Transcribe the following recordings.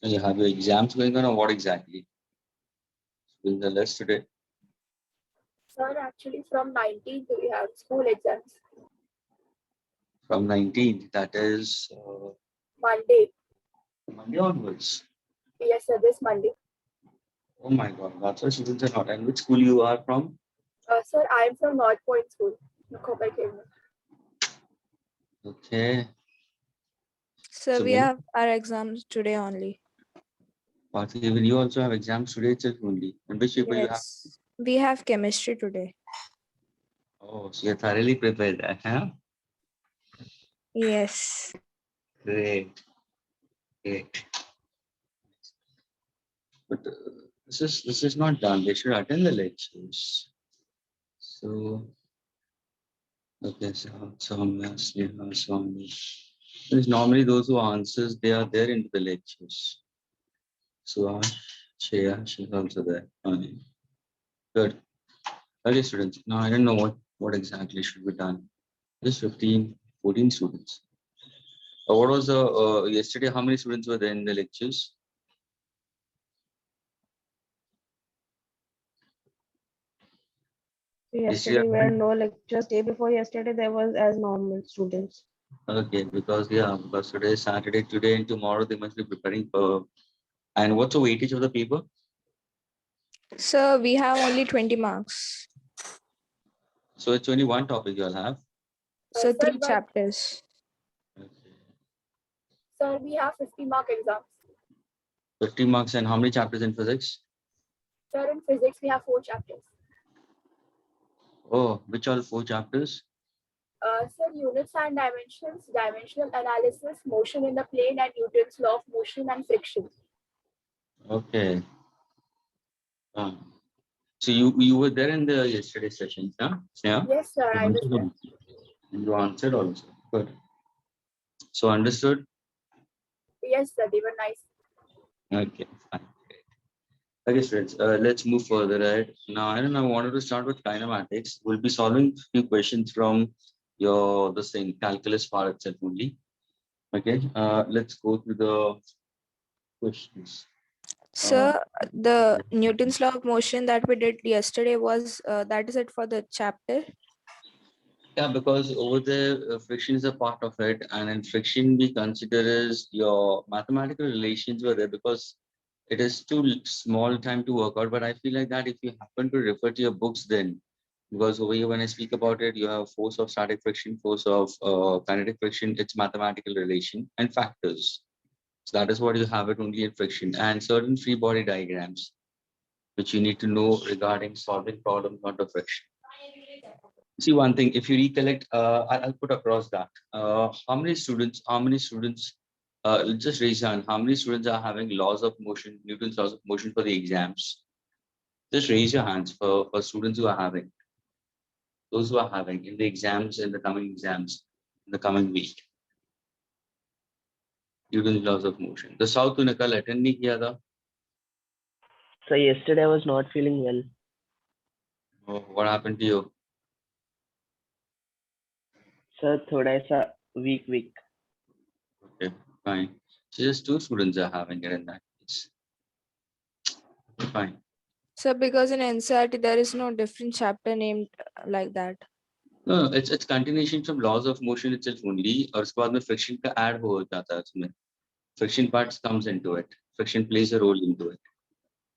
You have your exams going on, or what exactly? Doing the list today? Sir, actually from 19th we have school exams. From 19th, that is Monday. Monday onwards. Yes, sir, this Monday. Oh my God, that's why students are not. And which school you are from? Sir, I am from North Point School, Kopai Kenya. Okay. So So we when, have our exams today only. Parthiv, you also have exams today itself only. And which paper you have? Yes. We have chemistry today. Oh, so you're thoroughly prepared, huh? Yes. Great, great. But this is not done. They should attend the lectures. So okay, so normally those who answers they are there in the lectures. So Shreya, she's also there. Fine. Good. Okay, students. Now I don't know what exactly should be done. Just 15, 14 students. What was the yesterday? How many students were there in the lectures? Yesterday were no lectures. Day before yesterday there was as normal students. Okay, because today is Saturday, today and tomorrow they must be preparing for. And what's the weightage of the paper? So we have only 20 marks. So it's only one topic you'll have. So Sir, 3 but chapters. Okay. sir, we have 50-mark exams. 50 marks, and how many chapters in physics? Sir, in physics we have 4 chapters. Oh, which are the 4 chapters? Sir, units and dimensions, dimensional analysis, motion in the plane, and Newton's law of motion and friction. Okay. So you were there in the yesterday sessions, huh? Yeah. Yes, sir, You I was answered there. also. You answered also. Good. So understood. Yes, sir, they were nice. Okay. Fine. Great. Okay, students. Let's move further ahead. Now, I don't know. I wanted to start with kinematics. We'll be solving a few questions from your the same calculus part itself only. Okay. Let's go through the questions. So the Newton's law of motion that we did yesterday was that is it for the chapter. Yeah, because over there, friction is a part of it, and in friction, we consider as your mathematical relations were there because it is too small time to work out. But I feel like that if you happen to refer to your books, then because over here, when I speak about it, you have force of static friction, force of kinetic friction, it's mathematical relation and factors. So that is what you have it only in friction and certain free body diagrams, which you need to know regarding solving problems under friction. See one thing, if you recollect, I'll put across that. How many students, just raise your hand, how many students are having laws of motion, Newton's laws of motion for the exams? Just raise your hands for students who are having, those who are having in the exams, in the coming exams, in the coming week. Newton's laws of motion. The South तूने कल attend नहीं किया था? So yesterday I was not feeling well. Oh, what happened to you? Sir, thoda sa weak. Okay, fine. So just 2 students are having it in that case. Fine. So because in NCERT there is no different chapter named like that. No, it's continuation from laws of motion itself only. और उसके बाद में friction का add हो जाता है उसमें. Friction parts comes into it. Friction plays a role into it.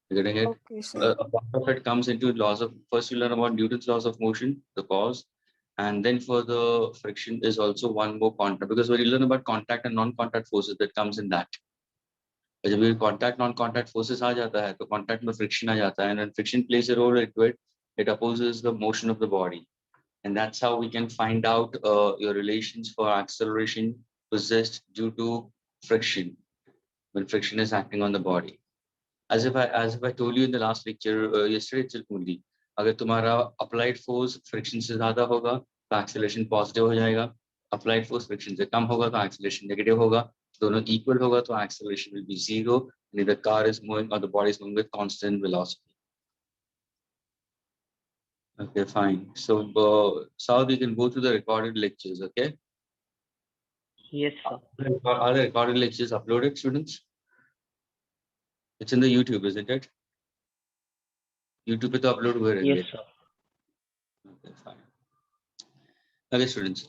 You're getting it? Okay, sir. A part of it comes into laws of. First, you learn about Newton's laws of motion, the cause, and then for the friction is also one more contact because when you learn about contact and non-contact forces, that comes in that. जब ये contact non-contact forces आ जाता है तो contact में friction आ जाता है and when friction plays a role into it, it opposes the motion of the body. And that's how we can find out your relations for acceleration possessed due to friction when friction is acting on the body. As if I told you in the last lecture yesterday itself only, अगर तुम्हारा applied force friction से ज़्यादा होगा तो acceleration positive हो जाएगा. Applied force friction से कम होगा तो acceleration negative होगा. दोनों equal होगा तो acceleration will be 0. Neither car is moving or the body is moving with constant velocity. Okay, fine. So, Saud, you can go to the recorded lectures, okay? Yes, sir. Are the recorded lectures uploaded, students? It's in the YouTube, isn't it? YouTube पे तो upload हुए रहेंगे. Yes, sir. Okay, fine. Okay, students.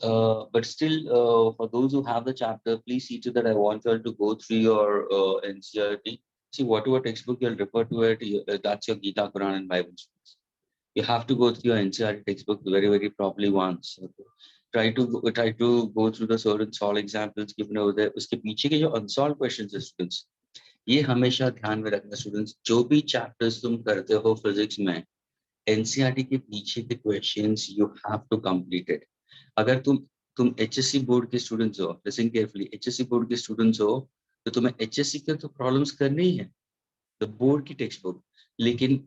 But still, for those who have the chapter, please see to that I want you all to go through your NCERT. See whatever textbook you'll refer to it. That's your Gita, Quran, and Bible. Students. You have to go through your NCERT textbook very, very properly once. Okay. Try to go through the certain solve examples given over there. उसके पीछे के जो unsolved questions है students, ये हमेशा ध्यान में रखना students. जो भी chapters तुम करते हो physics में, NCERT के पीछे के questions you have to complete it. अगर तुम HSC बोर्ड के स्टूडेंट्स हो, लिसन केयरफुली, HSC बोर्ड के स्टूडेंट्स हो तो तुम्हें HSC के तो प्रॉब्लम्स करने ही है, द बोर्ड की टेक्स्ट बुक, लेकिन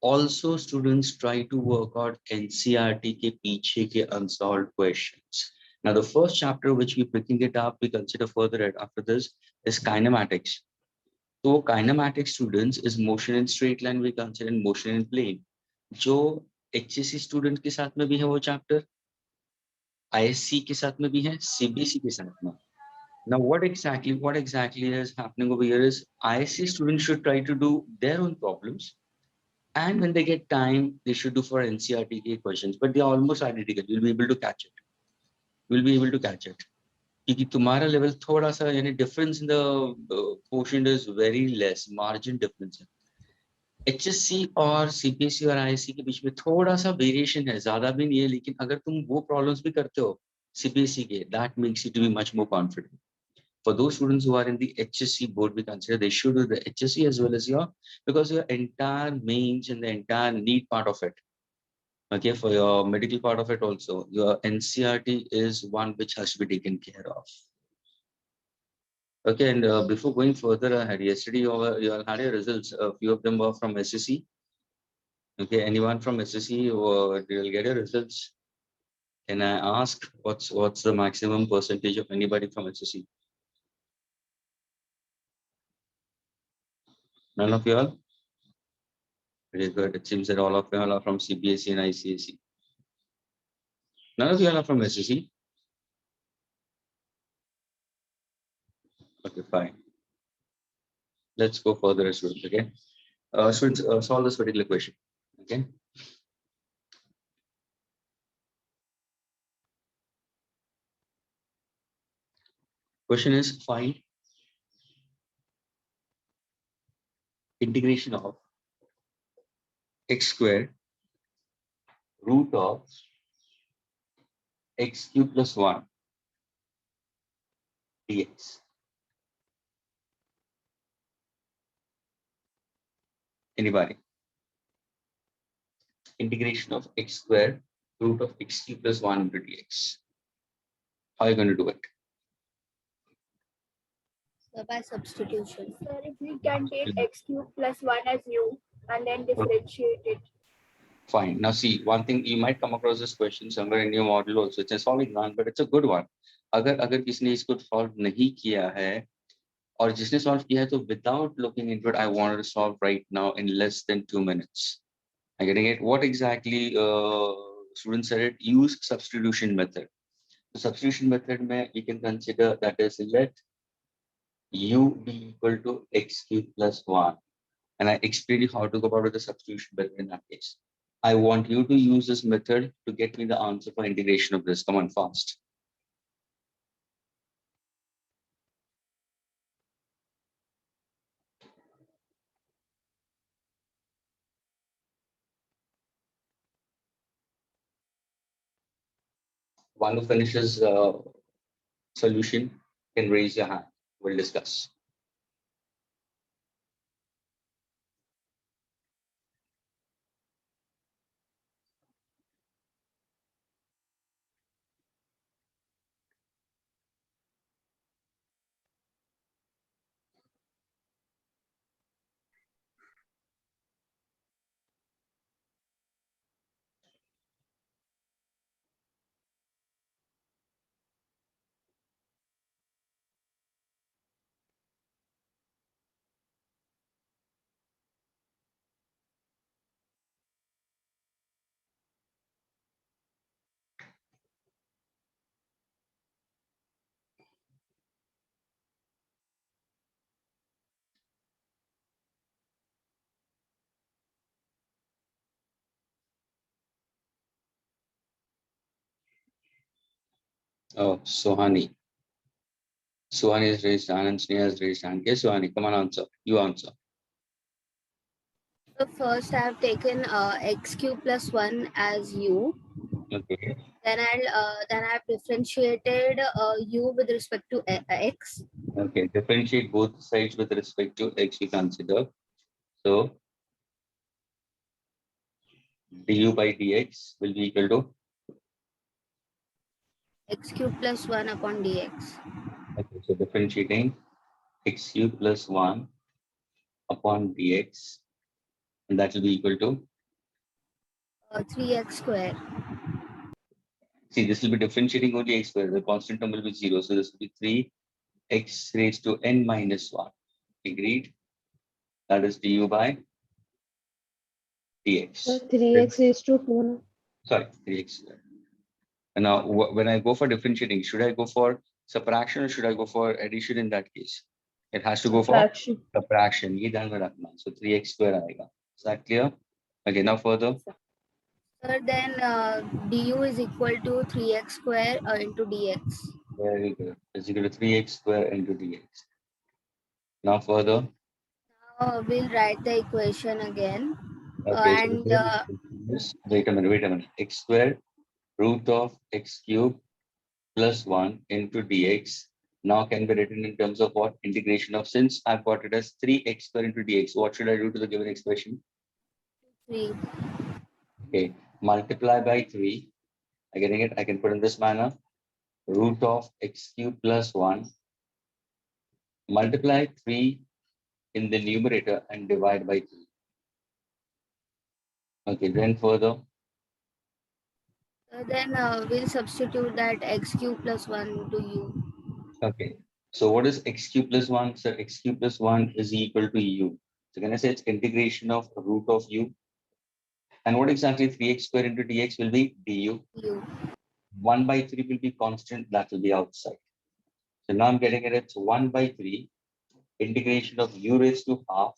also students try to work out NCERT के पीछे के unsolved questions. Now the first chapter which we picking it up, we consider further it after this is kinematics. So kinematics students is motion in straight line, we consider motion in plane. जो HSC student के साथ में भी है वो chapter, ISC के साथ में भी है, CBSE के साथ में. Now what exactly is happening over here is ISC students should try to do their own problems. And when they get time, they should do for NCERT questions, but they are almost identical. You'll be able to catch it. You'll be able to catch it. क्योंकि तुम्हारा level थोड़ा सा यानी difference in the quotient is very less, margin difference है. HSC और CBSE और ISC के बीच में थोड़ा सा variation है, ज़्यादा भी नहीं है, लेकिन अगर तुम वो problems भी करते हो CBSE के, that makes you to be much more confident. For those students who are in the HSC board, we consider they should do the HSC as well as because your entire mains and the entire NEET part of it. Okay, for your medical part of it also, your NCERT is one which has to be taken care of. Okay, and before going further ahead, yesterday you all had your results. A few of them were from SSC. Okay, anyone from SSC or you'll get your results? Can I ask what's the maximum percentage of anybody from SSC? None of you all? Very good. It seems that all of you all are from CBSE and ICSE. None of you all are from SSE. Okay, fine. Let's go further, students. Okay. Students, solve this particular question. Okay. Question is find integration of x squared root of x cube plus 1 dx. Anybody? Integration of x squared root of x cube plus 1 into dx. How are you going to do it? So by substitution. Sir, if we can take x cube plus 1 as u and then differentiate it. Fine. Now see, one thing you might come across this question somewhere in your model also. It's a solving one, but it's a good one. अगर किसने इसको solve नहीं किया है और जिसने solve किया है तो without looking into it, I wanted to solve right now in less than 2 minutes. I'm getting it. What exactly students said it? Use substitution method. The substitution method we can consider that is let u be equal to x cube plus 1. And I explained you how to go about with the substitution method in that case. I want you to use this method to get me the answer for integration of this. Come on, fast. One who finishes solution can raise your hand. We'll discuss. Oh, Sohani. Sohani has raised hand and Sneha has raised hand. Okay, Sohani, come on, answer. You answer. So first I have taken x cube plus 1 as u. Okay. Then I have differentiated u with respect to x. Okay. Differentiate both sides with respect to x. You consider. So du by dx will be equal to. X cube plus 1 upon dx. Okay. So differentiating x cube plus 1 upon dx, and that will be equal to. 3x square. See, this will be differentiating only x square. The constant term will be 0. So this will be 3x raised to n minus 1. Agreed? That is du by dx. So 3x is to 2. No? Sorry, 3x square. And now, when I go for differentiating, should I go for subtraction or should I go for addition in that case? It has to go for Fraction. subtraction. ये ध्यान में रखना. So 3x square आएगा. Is that clear? Okay, now further. So then du is equal to 3x square into dx. Very good. It's equal to 3x square into dx. Now further. Now we'll write the equation again. Okay, And wait a minute. X square root of x cube plus 1 into dx now can be written in terms of what? Integration of, since I've got it as 3x square into dx. What should I do to the given expression? 3. Okay, multiply by 3. I'm getting it? I can put in this manner. Root of x cube plus 1. Multiply 3 in the numerator and divide by 3. Okay, then further. Then we'll substitute that x cube plus 1 into u. Okay, so what is x cube plus 1? So x cube plus 1 is equal to u. So can I say it's integration of root of u? And what exactly 3x square into dx will be du? u. 1 by 3 will be constant, that will be outside. So now I'm getting it, it's 1 by 3 integration of u raised to half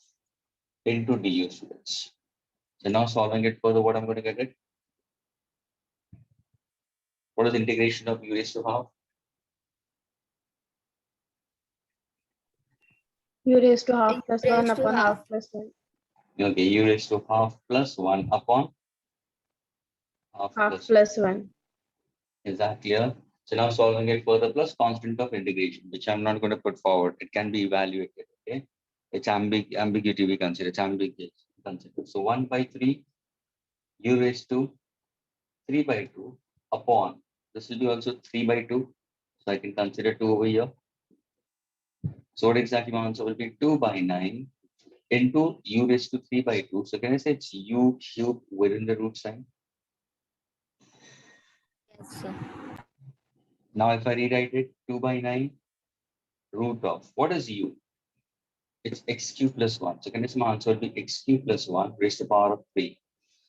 into du, students. So now solving it further, what I'm going to get it? What is integration of u raised to half? U raised to half U plus raised 1 to upon half. half plus 1. Okay, u raised to half plus 1 upon half Half plus 1. plus 1. Is that clear? So now solving it further plus constant of integration, which I'm not going to put forward. It can be evaluated. Okay, it's ambiguity we consider. It's ambiguous consider. So 1 by 3 u raised to 3 by 2 upon, this will be also 3 by 2. So I can consider 2 over here. So what exactly my answer will be? 2 by 9 into u raised to 3 by 2. So can I say it's u cube within the root sign? Yes, sir. Now if I rewrite it, 2 by 9 root of, what is u? It's x cube plus 1. So can I say my answer will be x cube plus 1 raised to the power of 3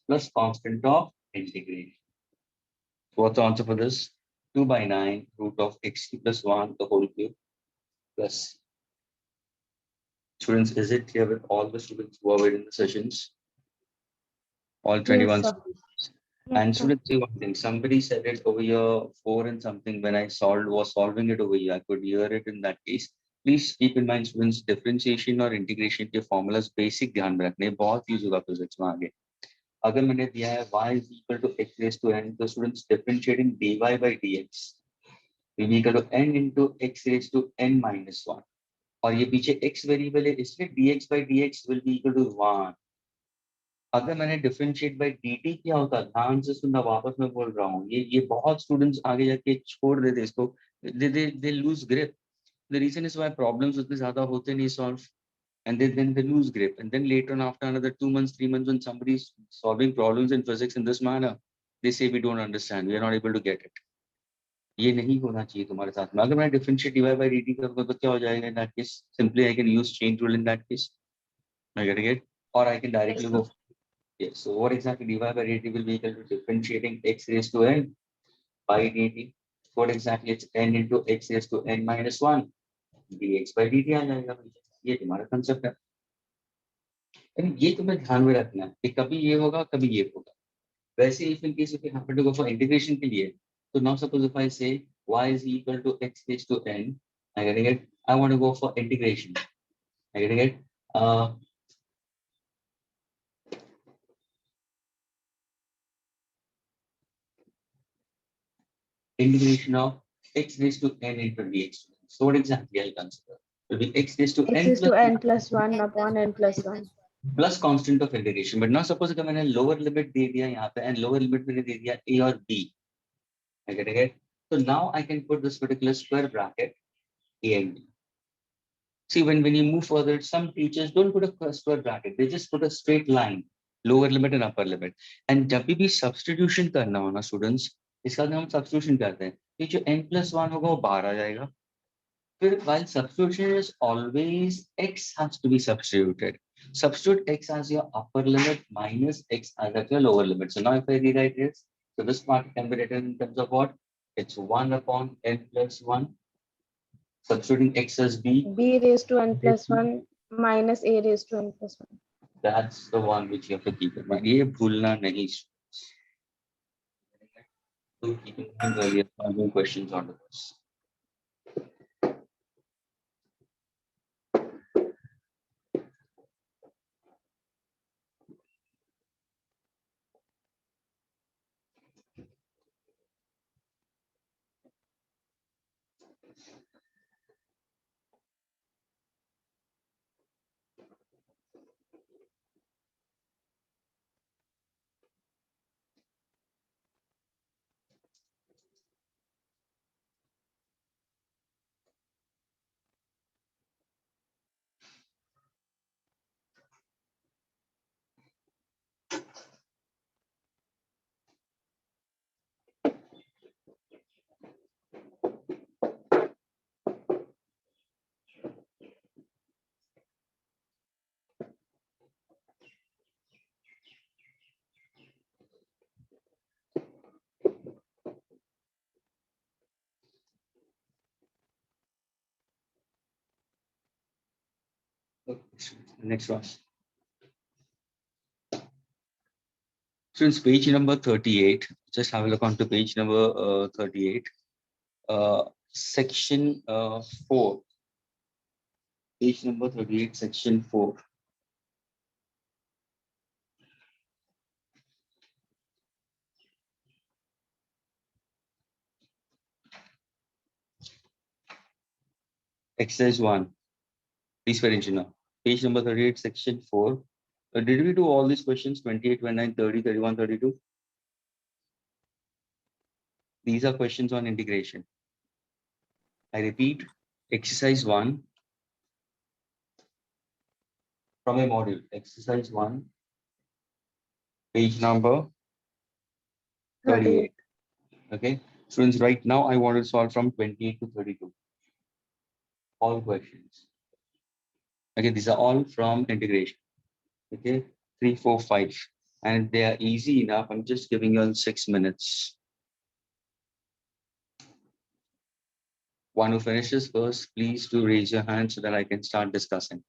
plus constant of integration. So what's the answer for this? 2 by 9 root of x cube plus 1 the whole cube plus. Students, is it clear with all the students who are in the sessions? All 21 Yes, sir. students. And students, see one thing, somebody said it over here 4 and something when I was solving it over here. I could hear it in that case. Please keep in mind, students, differentiation or integration के formulas basic ध्यान में रखने बहुत use होगा physics में आगे. अगर मैंने दिया है y is equal to x raised to n, तो students differentiating dy by dx will be equal to n into x raised to n minus 1. और ये पीछे x वेरिएबल है, इसलिए dx by dx will be equal to 1. अगर मैंने differentiate bye dt किया होता, ध्यान से सुनना, वापस मैं बोल रहा हूँ, ये बहुत स्टूडेंट्स आगे जाके छोड़ देते इसको, they lose grip. The reason is why problems उतने ज्यादा होते नहीं solve, and then they lose grip, and then later on after another 2 months 3 months when somebody is solving problems in physics in this manner, they say we don't understand, we are not able to get it. ये नहीं होना चाहिए तुम्हारे साथ में. अगर मैं differentiate dy by dt करूंगा तो क्या हो जाएगा in that case? Simply I can use chain rule in that case. I get it, or I can directly go. Yes. So what exactly dy by dt will be equal to differentiating x raised to n by dt. What exactly it's n into x raised to n minus 1 dx by dt आ जाएगा. ये तुम्हारा concept है. ये तुम्हें ध्यान में रखना है कि कभी ये होगा कभी ये होगा. वैसे if in case if you happen to go for integration के लिए, तो now suppose if I say y is equal to x raised to n. I'm getting it. I want to go for integration. I'm getting it. Integration of x raised to n into dx. So what exactly I'll consider? It will be x raised to X n is to plus n plus 1 upon n plus 1. plus constant of integration. But now suppose अगर मैंने lower limit दे दिया यहाँ पे and lower limit मैंने दे दिया a और b. I get it. So now I can put this particular square bracket a and b. See, when you move further, some teachers don't put a square bracket. They just put a straight line, lower limit and upper limit. And जब भी substitution करना हो ना students, इसका हम substitution करते हैं. ये जो n plus 1 होगा वो बाहर आ जाएगा. फिर while substitution is always x has to be substituted. Substitute x as your upper limit minus x as your lower limit. So now if I rewrite this, so this part can be written in terms of what? It's 1 upon n plus 1. Substituting x as b. B raised to n plus 1 minus a raised to n plus 1. That's the one which you have to keep in mind. ये भूलना नहीं. So keep in mind earlier following questions on this. Next one. So it's page number 38. Just have a look onto page number 38. Section 4. Page number 38, section 4. Exercise 1. Please pay attention now. Page number 38, section 4. Did we do all these questions 28, 29, 30, 31, 32? These are questions on integration. I repeat, exercise 1 from a module. Exercise 1, page number 38. Okay. Students, right now I want to solve from 28 to 32. All questions. Okay, these are all from integration. Okay, 3, 4, 5. And they are easy enough. I'm just giving you all 6 minutes. One who finishes first, please do raise your hand so that I can start discussing.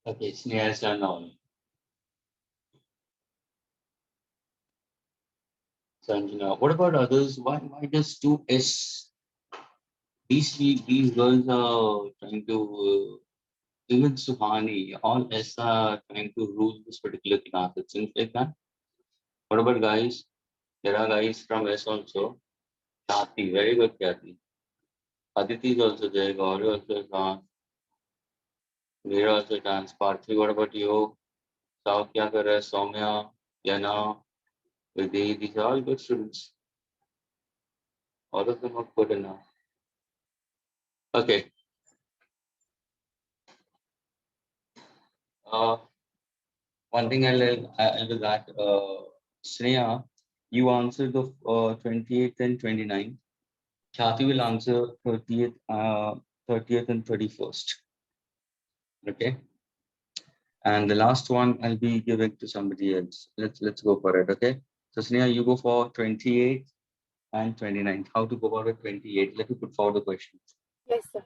Okay, Sneha is done now. Sanjana, what about others? Why just 2S? These girls are trying to, even Suhani, all S are trying to rule this particular class. It seems like that. What about guys? There are guys from S also. Kathy, very good Kathy. Aditi is also there. Gauri also is on. Meera also dance. Parthy, what about you? Sao kya kar raha hai? Soumya, Yana, Vidhi, these are all good students. All of them are good enough. Okay. One thing I'll do that. Sneha, you answered the 28th and 29th. Khyati will answer 30th, 30th and 31st. Okay. And the last one I'll be giving to somebody else. Let's go for it. Okay. So Sneha, you go for 28th and 29th. How to go about it 28? Let me put forward the question. Yes, sir.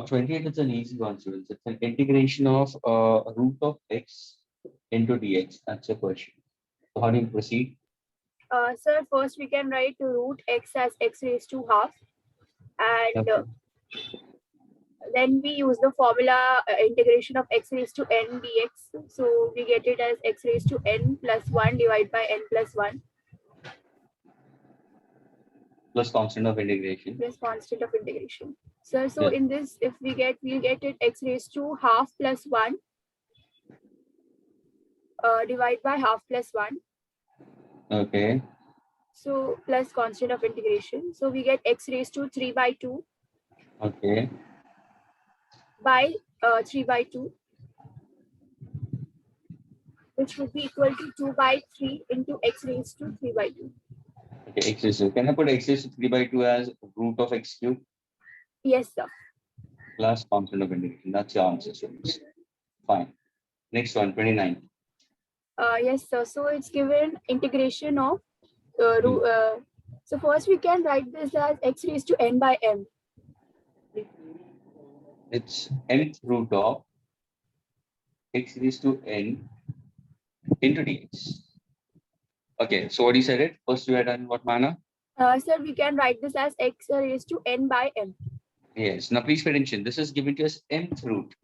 28 is an easy one, students. It's an integration of root of x into dx. That's the question. So how do you proceed? Sir, first we can write root x as x raised to half, and Okay. then we use the formula integration of x raised to n dx. So we get it as x raised to n plus 1 divided by n plus 1 Plus constant of integration. plus constant of integration. Sir, so Yes. in this, if we'll get it x raised to half plus 1 divided by half plus 1. Okay. So plus constant of integration. So we get x raised to 3 by 2 Okay. by 3 by 2, which would be equal to 2 by 3 into x raised to 3 by 2. Okay. X raised to. Can I put x raised to 3 by 2 as root of x cube Yes, sir. plus constant of integration? That's your answer, students. Fine. Next one, 29. Yes, sir. So it's given integration of so first we can write this as x raised to n by m. It's nth root of x raised to n into dx. Okay. So what you said it? First you had done what manner? Sir, we can write this as x raised to n by m. Yes. Now please pay attention. This is given to us nth root.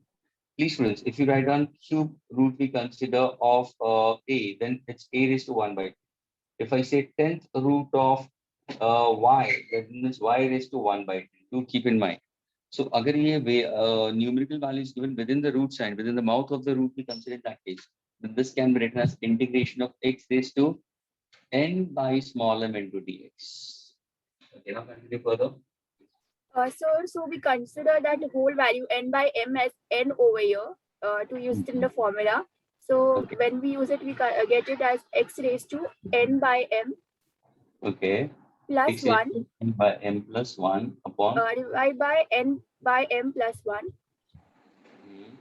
Please, students, if you write down cube root we consider of a, then it's a raised to 1 by 2. If I say 10th root of y, that means y raised to 1 by 2. Do keep in mind. So, agar ye numerical value is given within the root sign, within the mouth of the root, we consider in that case. Then this can be written as integration of x raised to n by small m into dx. Okay, now continue further. So we consider that whole value n by m as n over here to use it in the formula. So Okay. when we use it, we get it as x raised to n by m Okay. plus X raised 1 to n by m plus 1 upon. divided by n by m plus 1. Hmm.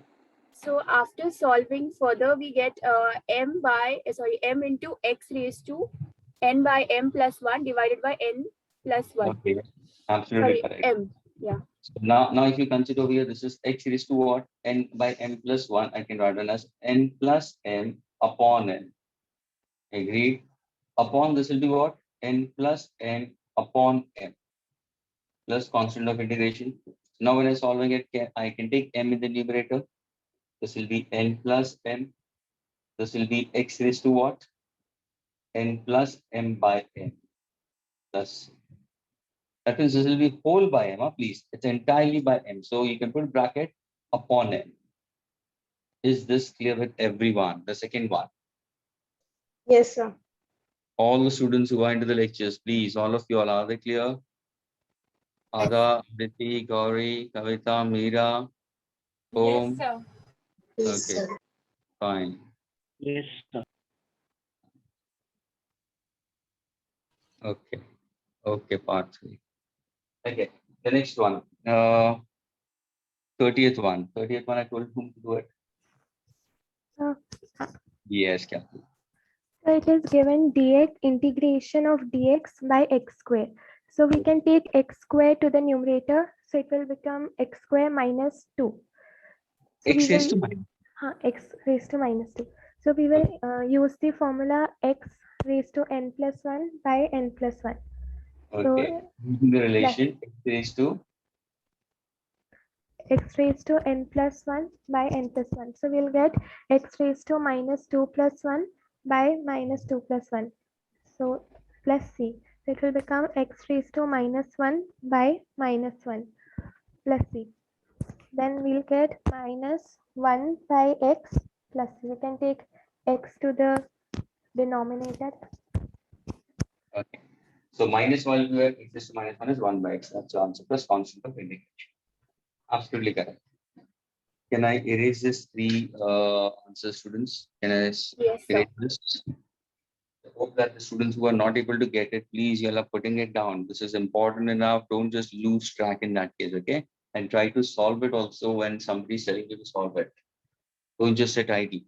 So after solving further, we get m into x raised to n by m plus 1 divided by n plus 1. Okay. Absolutely Sorry, correct. m. Yeah. So now if you consider over here, this is x raised to what? N by m plus 1. I can write it as n plus m upon n. Agreed? Upon this will be what? N plus n upon m plus constant of integration. Now when I'm solving it, I can take m in the numerator. This will be n plus m. This will be x raised to what? N plus m by n plus. That means this will be whole by m, please. It's entirely by m. So you can put bracket upon n. Is this clear with everyone? The second one. Yes, sir. All the students who are into the lectures, please, all of you all, are they clear? Ada, Aditi, Gauri, Kavita, Meera, Om. sir. Okay, fine. Yes, sir. Okay, okay, part 3. Okay, the next one. 30th one. 30th one, I told whom to do it. Yes, Kathy. So it is given dx integration of dx by x square. So we can take x square to the numerator. So it will become x square minus 2. So X we raised to will, minus. X raised to minus 2. So we will use the formula x raised to n plus 1 by n plus 1. Okay. So Using the relation x raised to x raised to n plus 1 by n plus 1. So we'll get x raised to minus 2 plus 1 by minus 2 plus 1. So plus c. So it will become x raised to minus 1 by minus 1 plus c. Then we'll get minus 1 by x plus c. We can take x to the denominator. okay. So minus 1 here, x raised to minus 1 is 1 by x. That's the answer plus constant of integration. Absolutely correct. Can I erase this three answers, students? Can I Yes, sir. erase this? I hope that the students who are not able to get it, please, you all are putting it down. This is important enough. Don't just lose track in that case, okay? And try to solve it also when somebody is telling you to solve it. Don't just sit idle.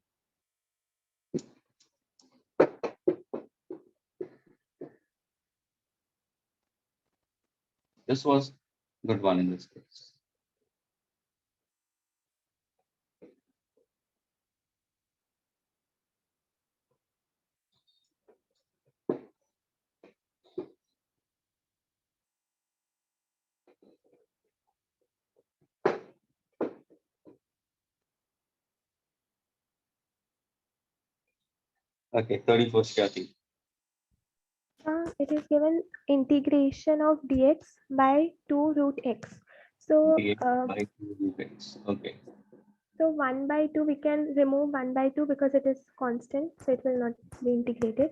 This was good one in this case. Okay, 31st Kathy. It is given integration of dx by 2 root x. So, dx by 2 root x. Okay. so 1 by 2, we can remove 1 by 2 because it is constant, so it will not be integrated.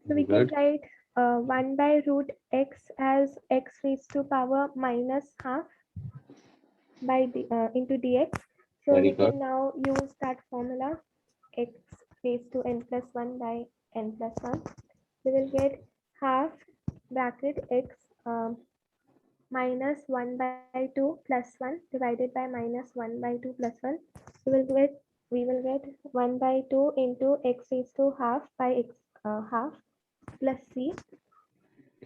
So we can Good. write 1 by root x as x raised to power minus half by into dx. So Very we good. can now use that formula x raised to n plus 1 by n plus 1. We will get half bracket x minus 1 by 2 plus 1 divided by minus 1 by 2 plus 1. We will get 1 by 2 into x raised to half by x half plus c,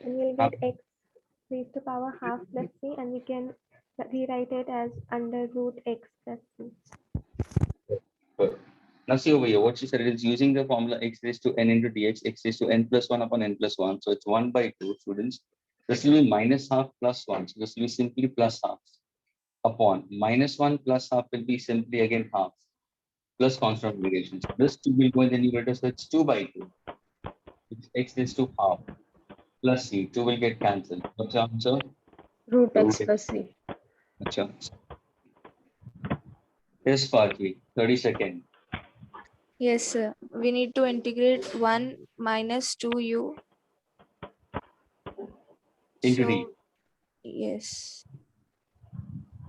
and we'll get x raised to power half plus c, and we can rewrite it as under root x plus c. Good. Now see over here, what she said is using the formula x raised to n into dx, x raised to n plus 1 upon n plus 1. So it's 1 by 2, students. This will be minus half plus 1. So this will be simply plus half upon minus 1 plus half will be simply again half plus constant of integration. So this 2 will go in the numerator, so it's 2 by 2. It's x raised to half plus c. 2 will get cancelled. What's the answer? Root Root x plus c. What's your answer? Yes, Farki, 30 seconds. Yes, sir. We need to integrate 1 minus 2u. Into d. So, yes.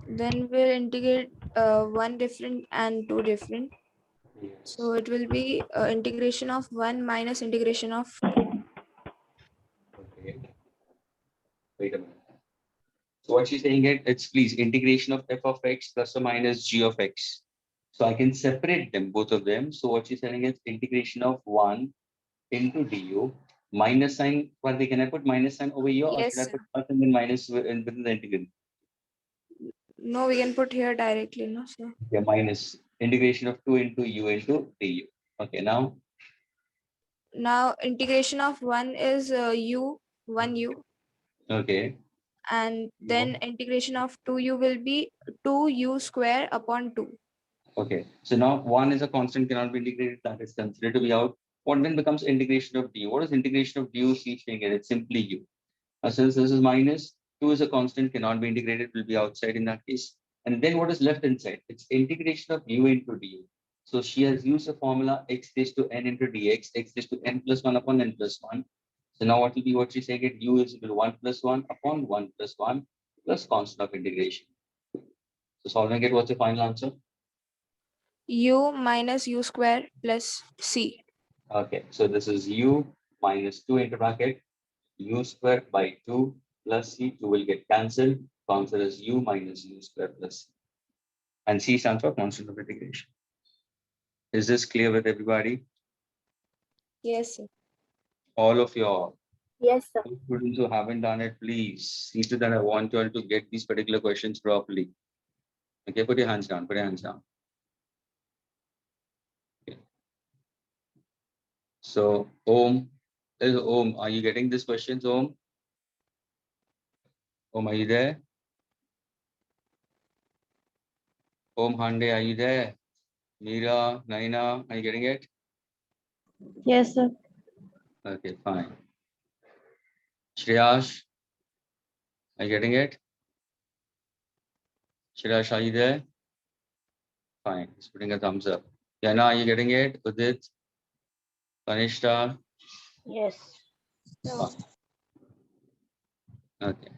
Then we'll integrate 1 different and 2 different. Yes. So it will be integration of 1 minus integration of 2. Okay. Wait a minute. So what she's saying is, it's please integration of f of x plus or minus g of x. So I can separate them, both of them. So what she's saying is integration of 1 into du minus sign. Farki, can I put minus sign over here, or Yes, should I sir. put plus and then minus within the integral? No, we can put here directly, no, sir. Yeah, minus integration of 2 into u into du. Okay, now Now integration of 1 is u, 1u, okay. and then integration of 2u will be 2u square upon 2. Okay, so now 1 is a constant, cannot be integrated, that is considered to be out. What then becomes integration of du? What is integration of du? She's saying it, it's simply u. Since this is minus, 2 is a constant, cannot be integrated, will be outside in that case. And then what is left inside? It's integration of u into du. So she has used the formula x raised to n into dx, x raised to n plus 1 upon n plus 1. So now what will be what she's saying? It u is equal to 1 plus 1 upon 1 plus 1 plus constant of integration. So solving it, what's the final answer? U minus u square plus c. Okay, so this is u minus 2 into bracket u square by 2 plus c. 2 will get cancelled. The answer is u minus u square plus c. And c stands for constant of integration. Is this clear with everybody? Yes, sir. All of your Yes, sir. students who haven't done it, please see to that I want you all to get these particular questions properly. Okay, put your hands down. Put your hands down. So Om, Om, are you getting this questions, Om? Om, are you there? Om Hande, are you there? Meera, Naina, are you getting it? Yes, sir. Okay, fine. Shreyash, are you getting it? Shreyash, are you there? Fine, he's putting a thumbs up. Yana, are you getting it? Udit, Kanishta? Yes. Fine. Okay.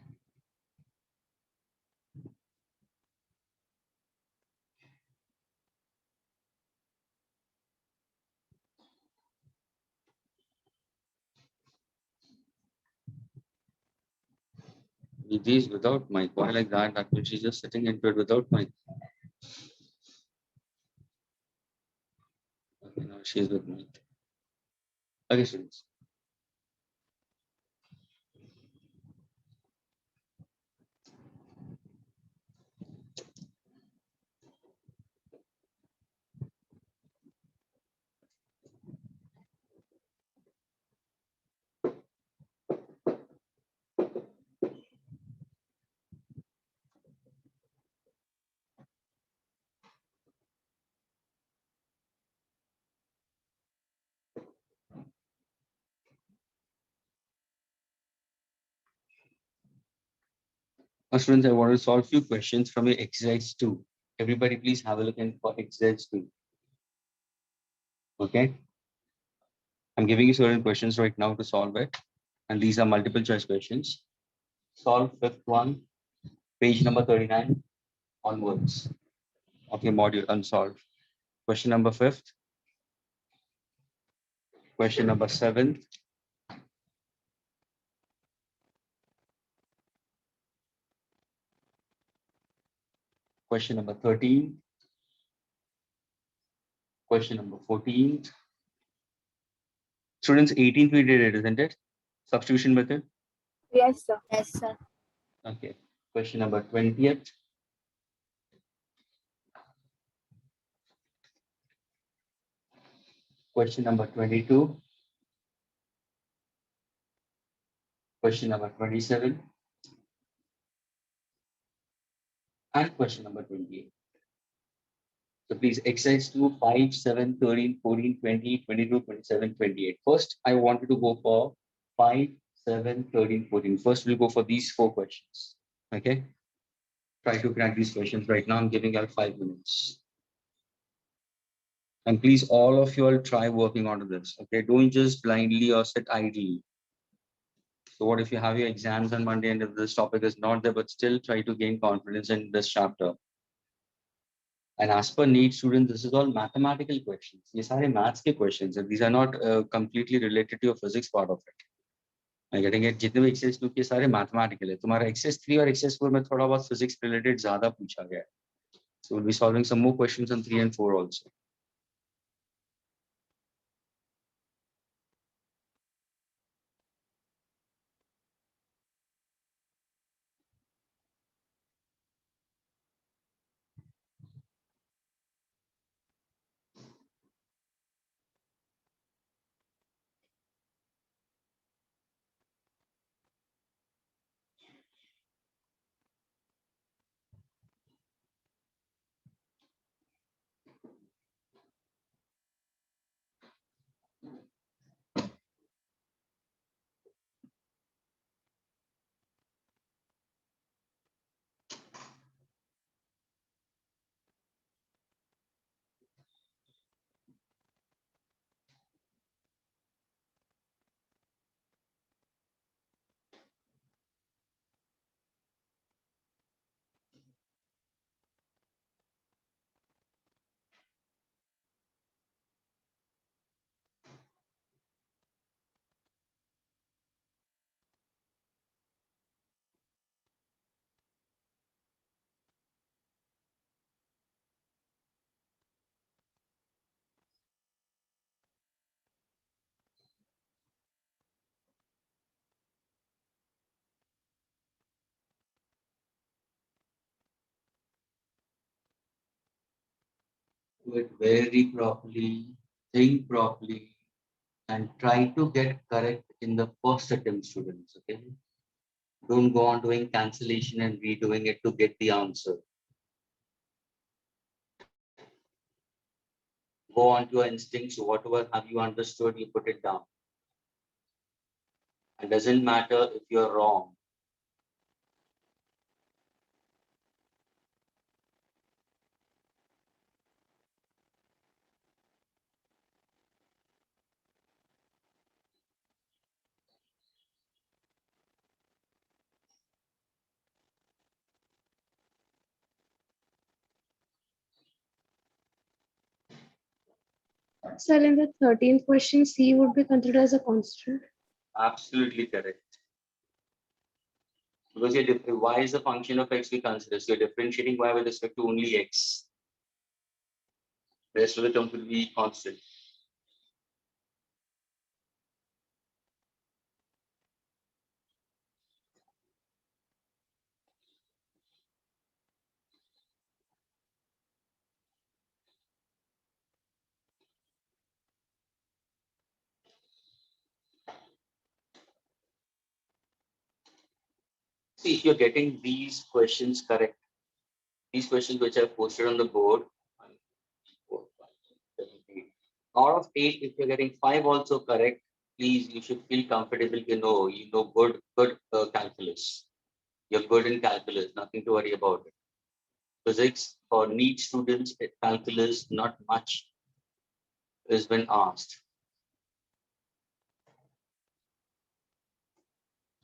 Vidhi without mic. Why like that? That means she's just sitting into it without mic. Okay, now she's with mic. Okay, students. Now, students, I want to solve a few questions from your exercise 2. Everybody, please have a look in for exercise 2. Okay. I'm giving you certain questions right now to solve it. And these are multiple choice questions. Solve fifth one, page number 39 onwards of your module unsolved. Question number 5th. Question number 7th. Question number 13. Question number 14. Students, 18th we did it, isn't it? Substitution method. Yes, sir. Yes, sir. Okay. Question number 20th. Question number 22. Question number 27. And question number 28. So please exercise 2, 5, 7, 13, 14, 20, 22, 27, 28. First, I wanted to go for 5, 7, 13, 14. First, we'll go for these 4 questions. Okay. Try to crack these questions right now. I'm giving out 5 minutes. And please, all of you all try working on this. Okay. Don't just blindly or sit idly. So what if you have your exams on Monday and if this topic is not there, but still try to gain confidence in this chapter. And as per NEET students, this is all mathematical questions. These are maths के questions and these are not completely related to your physics part of it. I'm getting it. जितने भी exercise 2 के सारे mathematical है. तुम्हारा exercise 3 और exercise 4 में थोड़ा बहुत physics related ज़्यादा पूछा गया है. So we'll be solving some more questions on 3 and 4 also. Do it very properly. Think properly. and try to get correct in the first attempt, students. Okay. Don't go on doing cancellation and redoing it to get the answer. Go on to your instincts. Whatever have you understood, you put it down. It doesn't matter if you're wrong. Sir, in the 13th question, C would be considered as a constant. Absolutely correct. Because y is a function of x we consider. So you're differentiating y with respect to only x. The rest of the terms will be constant. See, if you're getting these questions correct, these questions which I've posted on the board, 1, 3, 4, 5, 6, 7, 8. Out of 8, if you're getting 5 also correct, please, you should feel comfortable to know, good calculus. You're good in calculus, nothing to worry about it. Physics for NEET students, calculus, not much has been asked.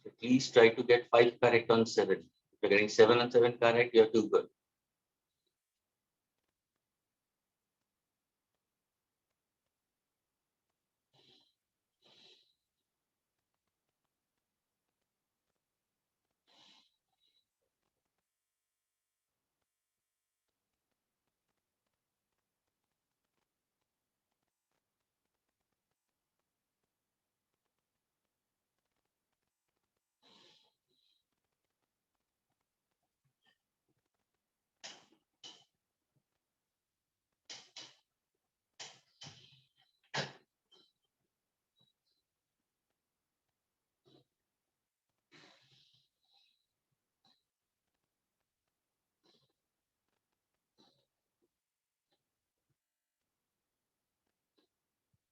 So please try to get 5 correct on 7. If you're getting 7 on 7 correct, you're too good.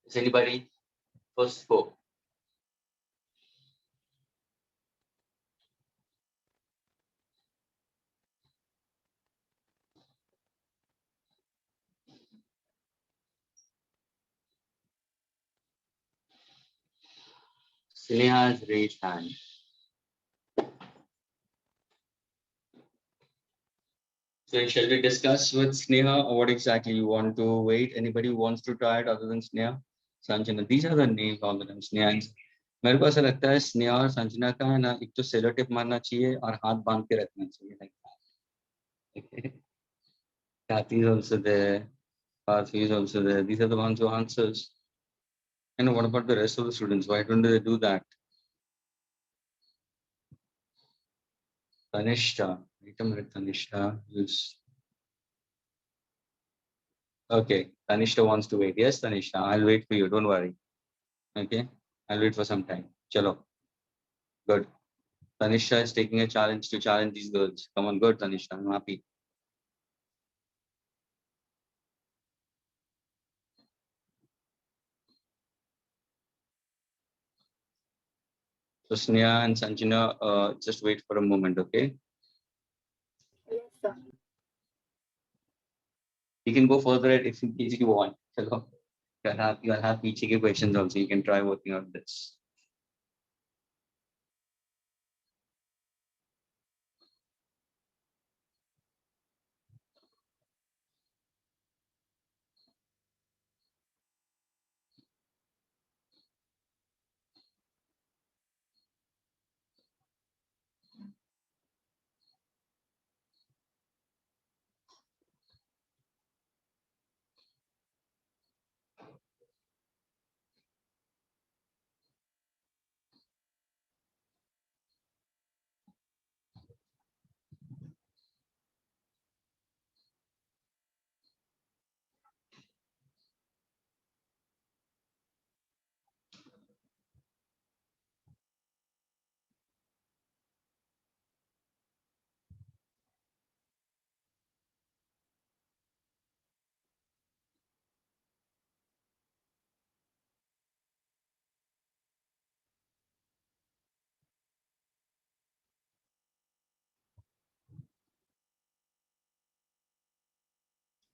Is anybody first go? Sneha has raised hand. So shall we discuss with Sneha or what exactly you want to wait? Anybody who wants to try it other than Sneha? Sanjana, these are the names all the time. Sneha and मेरे को ऐसा लगता है स्नेहा और संजना का है ना एक तो सेलो टेप मारना चाहिए और हाथ बांध के रखना चाहिए like Kathy is also there, Parthy is also there. These are the ones who answers. And what about the rest of the students? Why don't they do that? Tanishta, wait a minute, Tanishta. Okay, Tanishta wants to wait. Yes, Tanishta, I'll wait for you. Don't worry. Okay, I'll wait for some time. Chalo. Good. Tanisha is taking a challenge to challenge these girls. Come on, good, Tanisha. I'm happy. So Sneha and Sanjana, just wait for a moment, okay? Yes, sir. You can go further if in case you want. Chalo. You'll have PGK questions also. You can try working on this.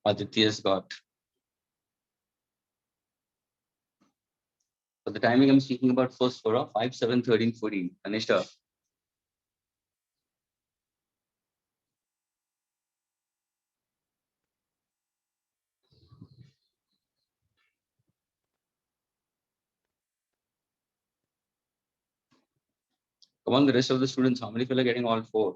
Aditya's got. For the timing I'm speaking about first for 5, 7, 13, 14. Anishta. Come on, the rest of the students, how many people are getting all 4?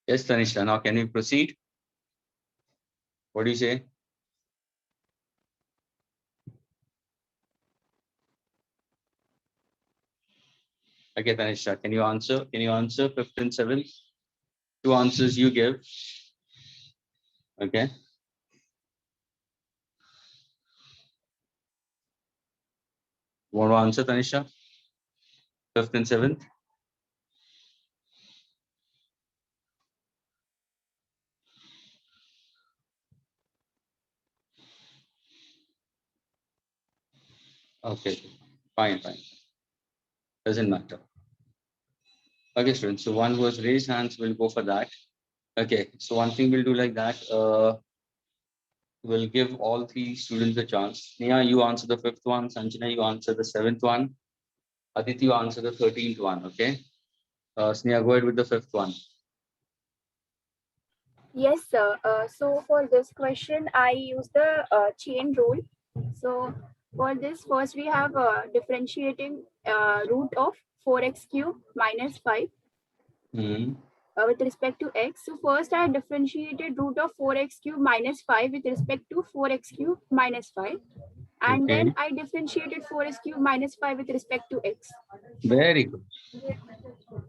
Yes, Tanishta. Now can we proceed? What do you say? Okay, Tanishta, can you answer? Can you answer 5th and 7th? 2 answers you give. Okay. Want to answer, Tanisha? 5th and 7th? Okay, fine. Doesn't matter. Okay, students. So one who has raised hands will go for that. Okay, so one thing we'll do like that. We'll give all 3 students a chance. Neha, you answer the 5th one. Sanjana, you answer the 7th one. Aditi, you answer the 13th one. Okay. Sneha, go ahead with the 5th one. Yes, sir. So for this question, I use the chain rule. So for this, first we have differentiating root of 4x cube minus 5 Hmm. with respect to x. So first I differentiated root of 4x cube minus 5 with respect to 4x cube minus 5. And Okay. then I differentiated 4x cube minus 5 with respect to x. Very good.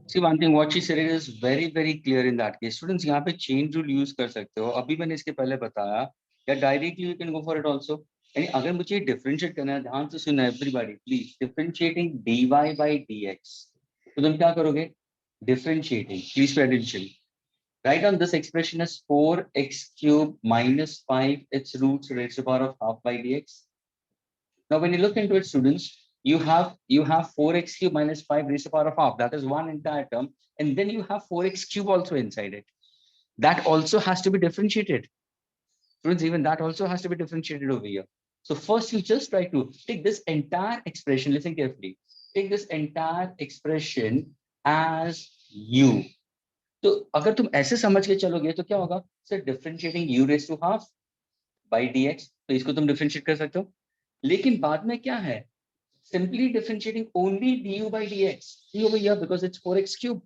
See, one thing what she said is very clear in that case. Students, यहाँ पे chain rule use कर सकते हो. अभी मैंने इसके पहले बताया. या directly you can go for it also. यानी अगर मुझे differentiate करना है, ध्यान से सुनना everybody, please. Differentiating dy by dx. तो तुम क्या करोगे? Differentiating. Please pay attention. Write down this expression as 4x cube minus 5 its roots raised to the power of half by dx. Now, when you look into it, students, you have 4x cube minus 5 raised to the power of half. That is one entire term. And then you have 4x cube also inside it. That also has to be differentiated. Students, even that also has to be differentiated over here. So first you just try to take this entire expression, listen carefully. Take this entire expression as u. तो अगर तुम ऐसे समझ के चलोगे तो क्या होगा? Sir differentiating u raised to half by dx. तो इसको तुम differentiate कर सकते हो. लेकिन बाद में क्या है? Simply differentiating only du by dx. See over here, because it's 4x cube.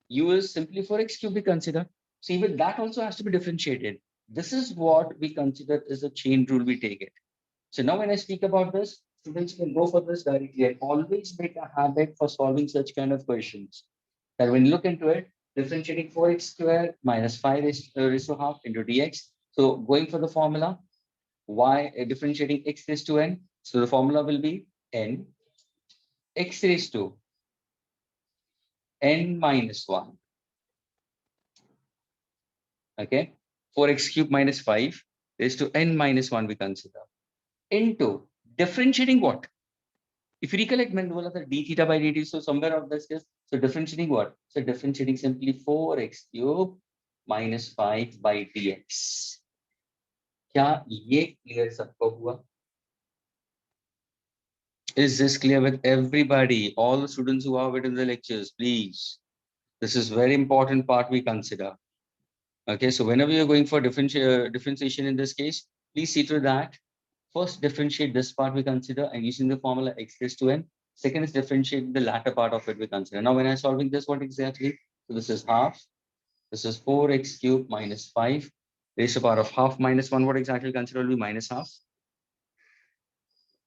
U is simply 4x cube we consider. So even that also has to be differentiated. This is what we consider as a chain rule we take it. So now when I speak about this, students can go for this directly and always make a habit for solving such kind of questions. That when you look into it, differentiating 4x squared minus 5 raised to half into dx. So going for the formula, differentiating x raised to n. So the formula will be n x raised to n minus 1. Okay, 4x cube minus 5 raised to n minus 1 we consider. Into differentiating what? If you recollect, मैंने बोला था d theta by dt, so somewhere of this is, so differentiating what? So differentiating simply 4x cube minus 5 by dx. क्या ये clear सबको हुआ? Is this clear with everybody? All the students who are within the lectures, please. This is very important part we consider. Okay, so whenever you're going for differentiation in this case, please see through that. First, differentiate this part we consider and using the formula x raised to n. Second is differentiate the latter part of it we consider. Now, when I'm solving this, what exactly? So this is half. This is 4x cubed minus 5 raised to the power of half minus 1, what exactly consider will be minus half.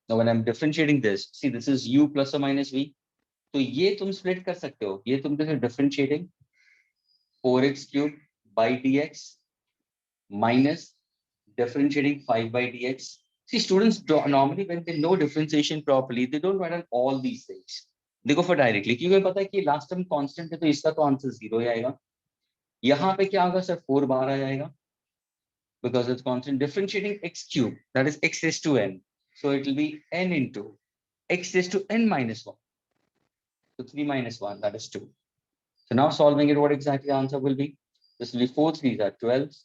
Now when I'm differentiating this, see this is u plus or minus v. तो ये तुम split कर सकते हो. ये तुम differentiating 4x cube by dx minus differentiating 5 by dx. See, students normally when they know differentiation properly, they don't write down all these things. They go for directly. क्योंकि पता है कि last term constant है तो इसका तो answer 0 ही आएगा. यहाँ पे क्या होगा सर 4 बाहर आ जाएगा. Because it's constant differentiating x cube, that is x raised to n. So it will be n into x raised to n minus 1. So 3 minus 1, that is 2. So now solving it, what exactly the answer will be? This will be 4 3s are 12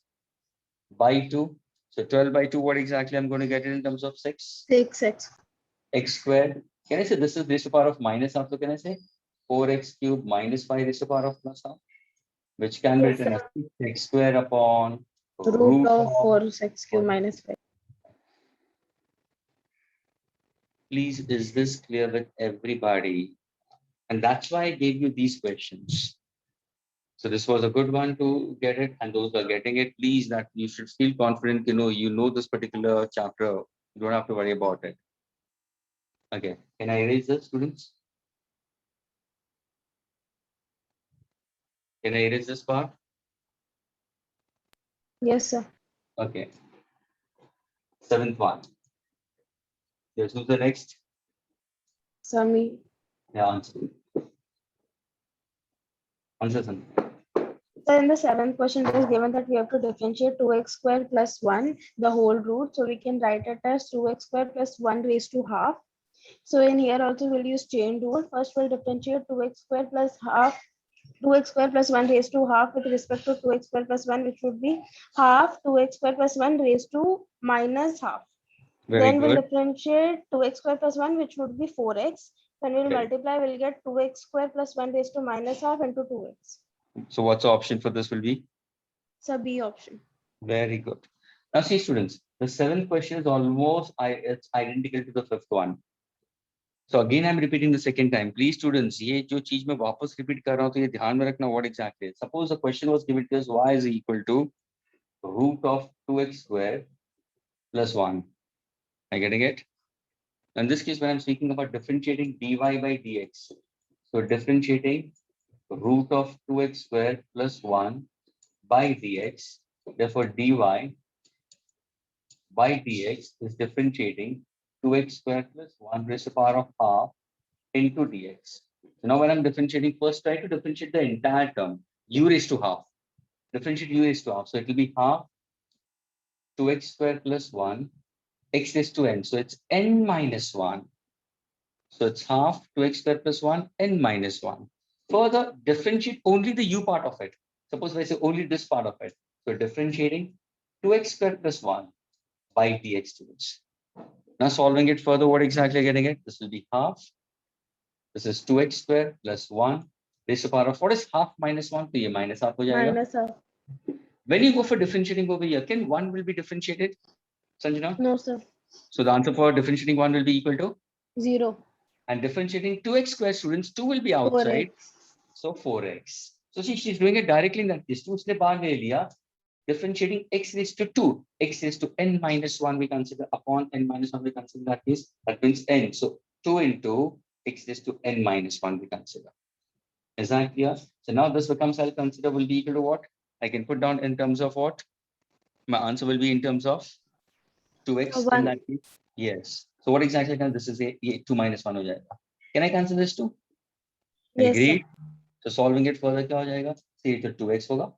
by 2. So 12 by 2, what exactly I'm going to get it in terms of 6? 6x. X squared. Can I say this is raised to the power of minus half? So can I say 4x cube minus 5 raised to the power of plus half? Which can be Yes, written as x squared upon Root of 4x cube minus 5. Please, is this clear with everybody? And that's why I gave you these questions. So this was a good one to get it, and those who are getting it, please, that you should feel confident, you know this particular chapter. You don't have to worry about it. Okay, can I erase this, students? Can I erase this part? Yes, sir. Okay. 7th one. Yes, who's the next? Sami. Yeah, answer. Answer something. So in the 7th question, it is given that we have to differentiate 2x squared plus 1, the whole root. So we can write it as 2x squared plus 1 raised to half. So in here also we'll use chain rule. First we'll differentiate 2x squared plus half, 2x squared plus 1 raised to half with respect to 2x squared plus 1, which would be half 2x squared plus 1 raised to minus half. Very Then good. we'll differentiate 2x squared plus 1, which would be 4x. When we'll Okay. multiply, we'll get 2x squared plus 1 raised to minus half into 2x. So what's the option for this will be? So B option. Very good. Now see, students, the 7th question is almost it's identical to the 5th one. So again, I'm repeating the second time. Please, students, ये जो चीज मैं वापस repeat कर रहा हूँ तो ये ध्यान में रखना what exactly. Suppose the question was given to us y is equal to root of 2x square plus 1. Are you getting it? In this case, when I'm speaking about differentiating dy by dx, so differentiating root of 2x square plus 1 by dx, therefore dy by dx is differentiating 2x square plus 1 raised to the power of half into dx. So now when I'm differentiating, first try to differentiate the entire term, u raised to half. Differentiate u raised to half. So it will be half 2x square plus 1 x raised to n. So it's n minus 1. So it's half 2x square plus 1 n minus 1. Further, differentiate only the u part of it. Suppose I say only this part of it. So differentiating 2x square plus 1 by dx students. Now solving it further, what exactly are you getting it? This will be half. This is 2x square plus 1 raised to the power of what is half minus 1? So ye minus half ho jayega. Minus half. When you go for differentiating over here, can 1 will be differentiated? Sanjana? No, sir. So the answer for differentiating 1 will be equal to? 0. And differentiating 2x square students, 2 will be outside. 4x. So 4x. So see, she's doing it directly in that case. 2 usne baad le liya. Differentiating x raised to 2, x raised to n minus 1 we consider upon n minus 1 we consider that case. That means n. So 2 into x raised to n minus 1 we consider. Is that clear? So now this becomes, I'll consider will be equal to what? I can put down in terms of what? My answer will be in terms of 2x in 1. that case. Yes. So what exactly can this is a 2 minus 1 ho jayega. Can I cancel this too? Yes, sir. Agreed. So solving it further क्या हो जाएगा? See, तो 2x होगा.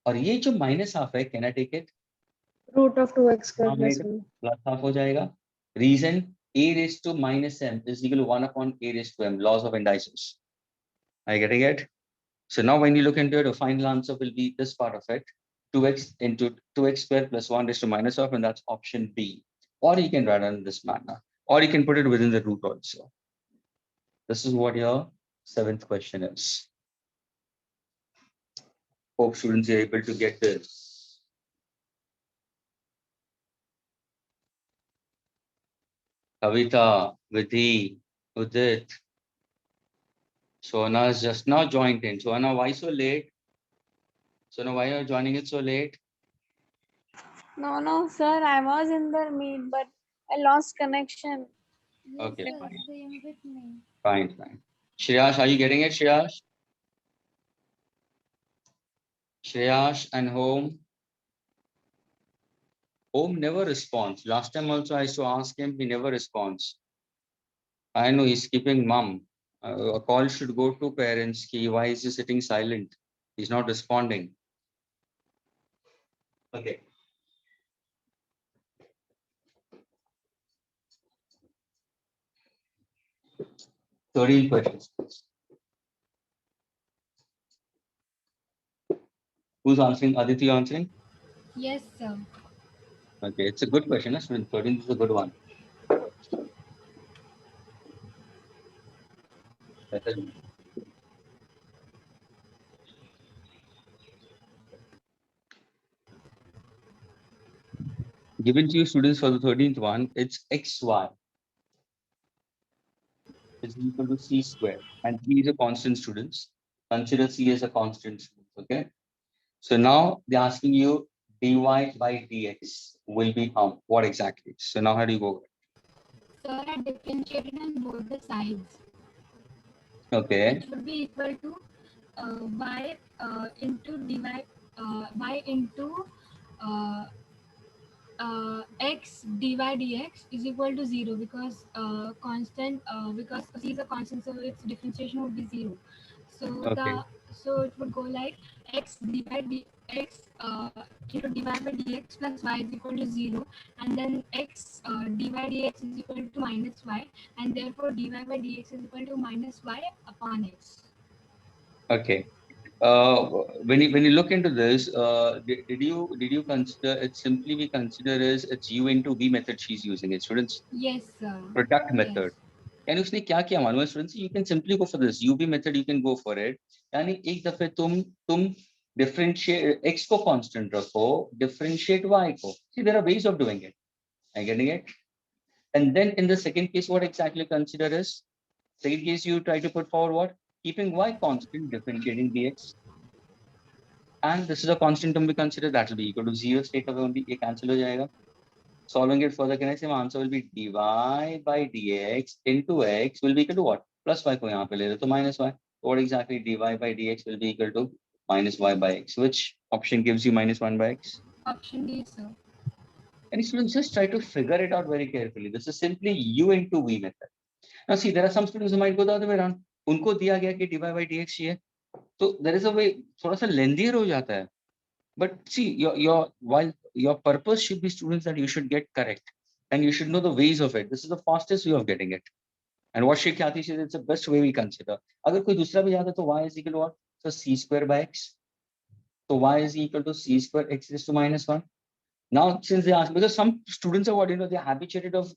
और ये जो minus half है, can I take it? Root of 2x squared plus Denominator 1. plus half हो जाएगा. Reason a raised to minus m is equal to 1 upon a raised to m. Laws of indices. Are you getting it? So now when you look into it, the final answer will be this part of it. 2x into 2x squared plus 1 raised to minus half, and that's option B. Or you can write it in this manner. Or you can put it within the root also. This is what your 7th question is. Hope students are able to get this. Kavita, Vidhi, Udit. Sona is just now joined in. Sona, why so late? Sona, why are you joining it so late? No, sir. I was in the meet, but I lost connection. Okay, Yes, sir, fine. same with me. Fine. Shreyash, are you getting it, Shreyash? Shreyash and Home. Home never responds. Last time also I used to ask him, he never responds. I know he's keeping mum. A call should go to parents. Why is he sitting silent? He's not responding. Okay. Thirteen questions. Who's answering? Aditi answering? Yes, sir. Okay, it's a good question. 13 is a good one. Given to you students for the 13th one, it's xy is equal to c square, and c is a constant, students. Consider c as a constant, okay? So now they're asking you dy by dx will be what exactly? So now how do you go? Sir, I differentiated on both the sides. Okay, It would be equal to y into dy y into uh, x dy dx is equal to 0 because constant because c is a constant, so its differentiation would be 0. So okay, it would go like x dx into dy by dx plus y is equal to 0, and then x dy dx is equal to minus y, and therefore dy by dx is equal to minus y upon x. okay. When you look into this, did you consider it simply we consider as it's u into v method she's using it, students? Yes, sir. Product Yes. method. यानी उसने क्या किया मालूम है students, you can simply go for this UV method, you can go for it. यानी एक दफे तुम डिफरेंशिएट x को कांस्टेंट रखो, डिफरेंशिएट y को. See there are ways of doing it. I getting it? And then in the second case what actually consider is, second case you try to put forward what, keeping y constant, differentiating dx, and this is a constant term we consider, that will be equal to 0 straight away, only ये cancel हो जाएगा. Solving it further, can I say my answer will be dy by dx into x will be equal to what? Plus y को यहाँ पे ले लो तो minus y. What exactly dy by dx will be equal to minus y by x? Which option gives you minus 1 by x? Option D, sir. And students just try to figure it out very carefully. This is simply u into v method. Now see, there are some students who might go the other way around. उनको दिया गया कि dy by dx चाहिए, तो there is a way थोड़ा सा lengthier हो जाता है. But see, while your purpose should be, students, that you should get correct and you should know the ways of it. This is the fastest way of getting it. And what Sheikh Yati says, it's the best way we consider. अगर कोई दूसरा भी याद है तो y is equal to what? So c square by x. So y is equal to c square x raised to minus 1. Now, since they ask, because some students are what, they're habituated of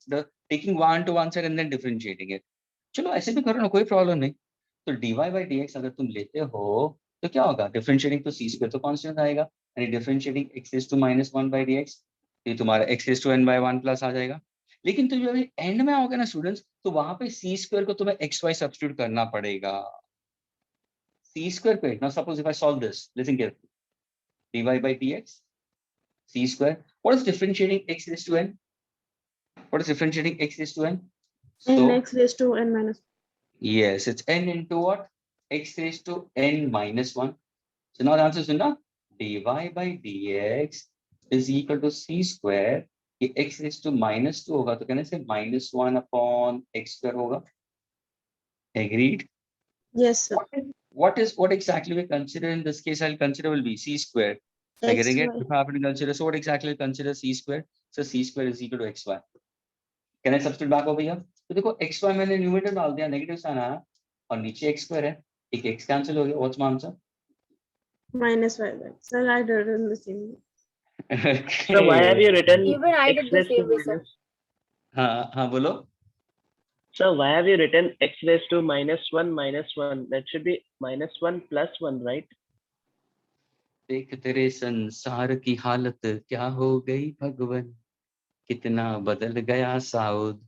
taking one to one side and then differentiating it. चलो ऐसे भी करो ना, कोई problem नहीं. तो dy by dx अगर तुम लेते हो तो क्या होगा? डिफरेंशिएटिंग तो c स्क्वायर तो कांस्टेंट आएगा, यानी differentiating x raised to minus 1 by dx, ये तुम्हारा x raised to n by 1 plus आ जाएगा. लेकिन तो जब एंड में आओगे ना स्टूडेंट्स, तो वहां पे c स्क्वायर को तुम्हें xy सब्स्टिट्यूट करना पड़ेगा. c स्क्वायर पे, now suppose if I solve this, listen carefully, dy by dx c square. What is differentiating x raised to n? What is differentiating x raised to n? And x raised to n minus. Yes, it's n into what? X raised to n minus 1. So now the answer is na? Dy by dx is equal to c square. ये x raised to minus 2 होगा, तो कहने से minus 1 upon x square होगा. Agreed? Yes, sir. What exactly we consider in this case? I'll consider will be c square. Like getting it, if I happen to consider, so what exactly consider c square? So c square is equal to xy. Can I substitute back over here? तो देखो xy मैंने numerator डाल दिया, negative sign आया और नीचे x square है, एक x कैंसिल हो गया. What's my answer? Minus y by. Sir, I did it in the same way. So why have you written Even I x did the raised to same way, sir. minus? हाँ बोलो. So why have you written x raised to minus 1? That should be minus 1 plus 1, right? देख तेरे संसार की हालत क्या हो गई भगवन, कितना बदल गया Saud.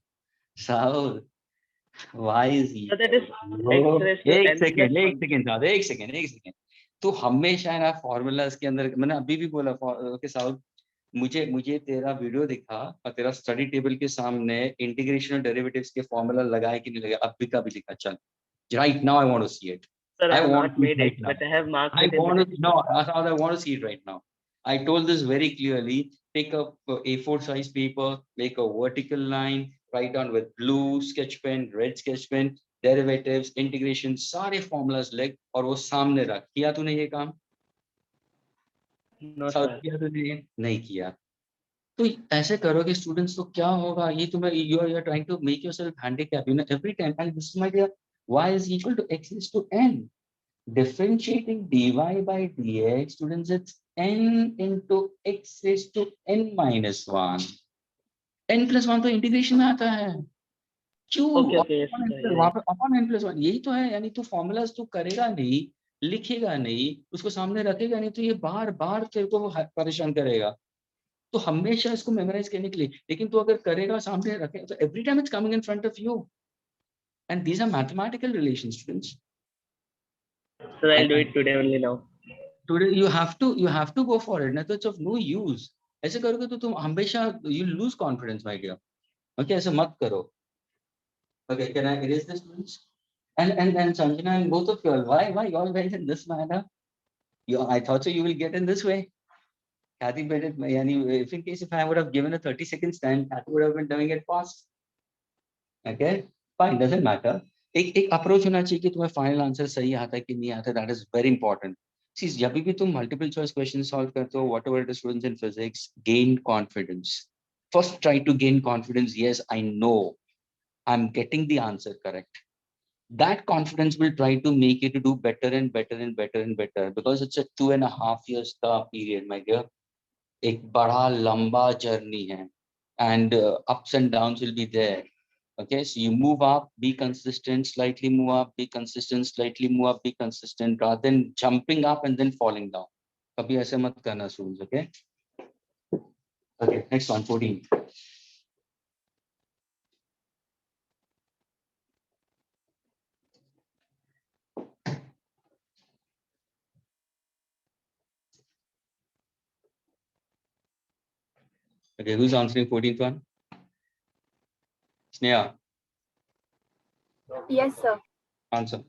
Why is he? So that is x raised to एक n plus 1. सेकंड एक सेकंड. तो हमेशा है ना फॉर्मूलाज के अंदर, मैंने अभी भी बोला कि साउथ, मुझे तेरा वीडियो दिखा और तेरा स्टडी टेबल के सामने इंटीग्रेशन और डेरिवेटिव्स के फॉर्मूला लगाए कि नहीं लगाए, अब भी कभी लिखा, चल right now I want to see it. Sir, I I have want not to made right it, now. but I have marked I it in the want to text. no, I want to see it right now. I told this very clearly. Take a A4 size paper, make a vertical line, write down with blue sketch pen, red sketch pen, derivatives, integration, सारे formulas लिख और वो सामने रख. किया तूने ये काम? No, south sir. किया तूने ये? नहीं किया. तो ऐसे करोगे स्टूडेंट्स तो क्या होगा? ये तुम्हें you are trying to make yourself handicapped, you know, every time. And this is my dear, y is equal to x is to n. Differentiating dy by dx, students, it's n into x raised to n minus 1. n plus 1 तो integration में आता है. क्यों? Okay, yes, sir. Yeah, वहां पर अपन n plus 1 यही तो है. यानी तू फॉर्मूलाज तू करेगा नहीं, लिखेगा नहीं, उसको सामने रखेगा नहीं, तो ये बार बार तेरे को परेशान करेगा. तो हमेशा इसको मेमोराइज करने के लिए, लेकिन तू अगर करेगा, सामने रखेगा, तो every time it's coming in front of you. And these are mathematical relations, students. Sir, I'll do it today only now. Today you have to go for it. Not it's of no use. ऐसे करोगे तो तुम हमेशा you lose confidence, my dear. Okay, ऐसे मत करो. Okay, can I erase this, please? And Sanjana and both of you all, why you all guys in this manner? I thought so you will get in this way. Kathy made it. Yani, if in case if I would have given a 30 seconds time, Kathy would have been doing it fast. Okay, fine, doesn't matter. एक approach होना चाहिए कि तुम्हें final answer सही आता है कि नहीं आता. That is very important. See, जब भी तुम मल्टीपल चॉइस क्वेश्चन सॉल्व करते हो, whatever it is, students in physics, gain confidence. First, try to gain confidence. Yes, I know I'm getting the answer correct. That confidence will try to make you to do better and better and better and better, because it's a 2.5 years का period, my dear. एक बड़ा लंबा journey है, and ups and downs will be there. Okay, so you move up, be consistent, slightly move up, be consistent, slightly move up, be consistent, rather than jumping up and then falling down. Kabhi aise mat karna, students. Okay. Okay, next one, 14. Okay, who's answering 14th one? Sneha, Yes, sir. answer.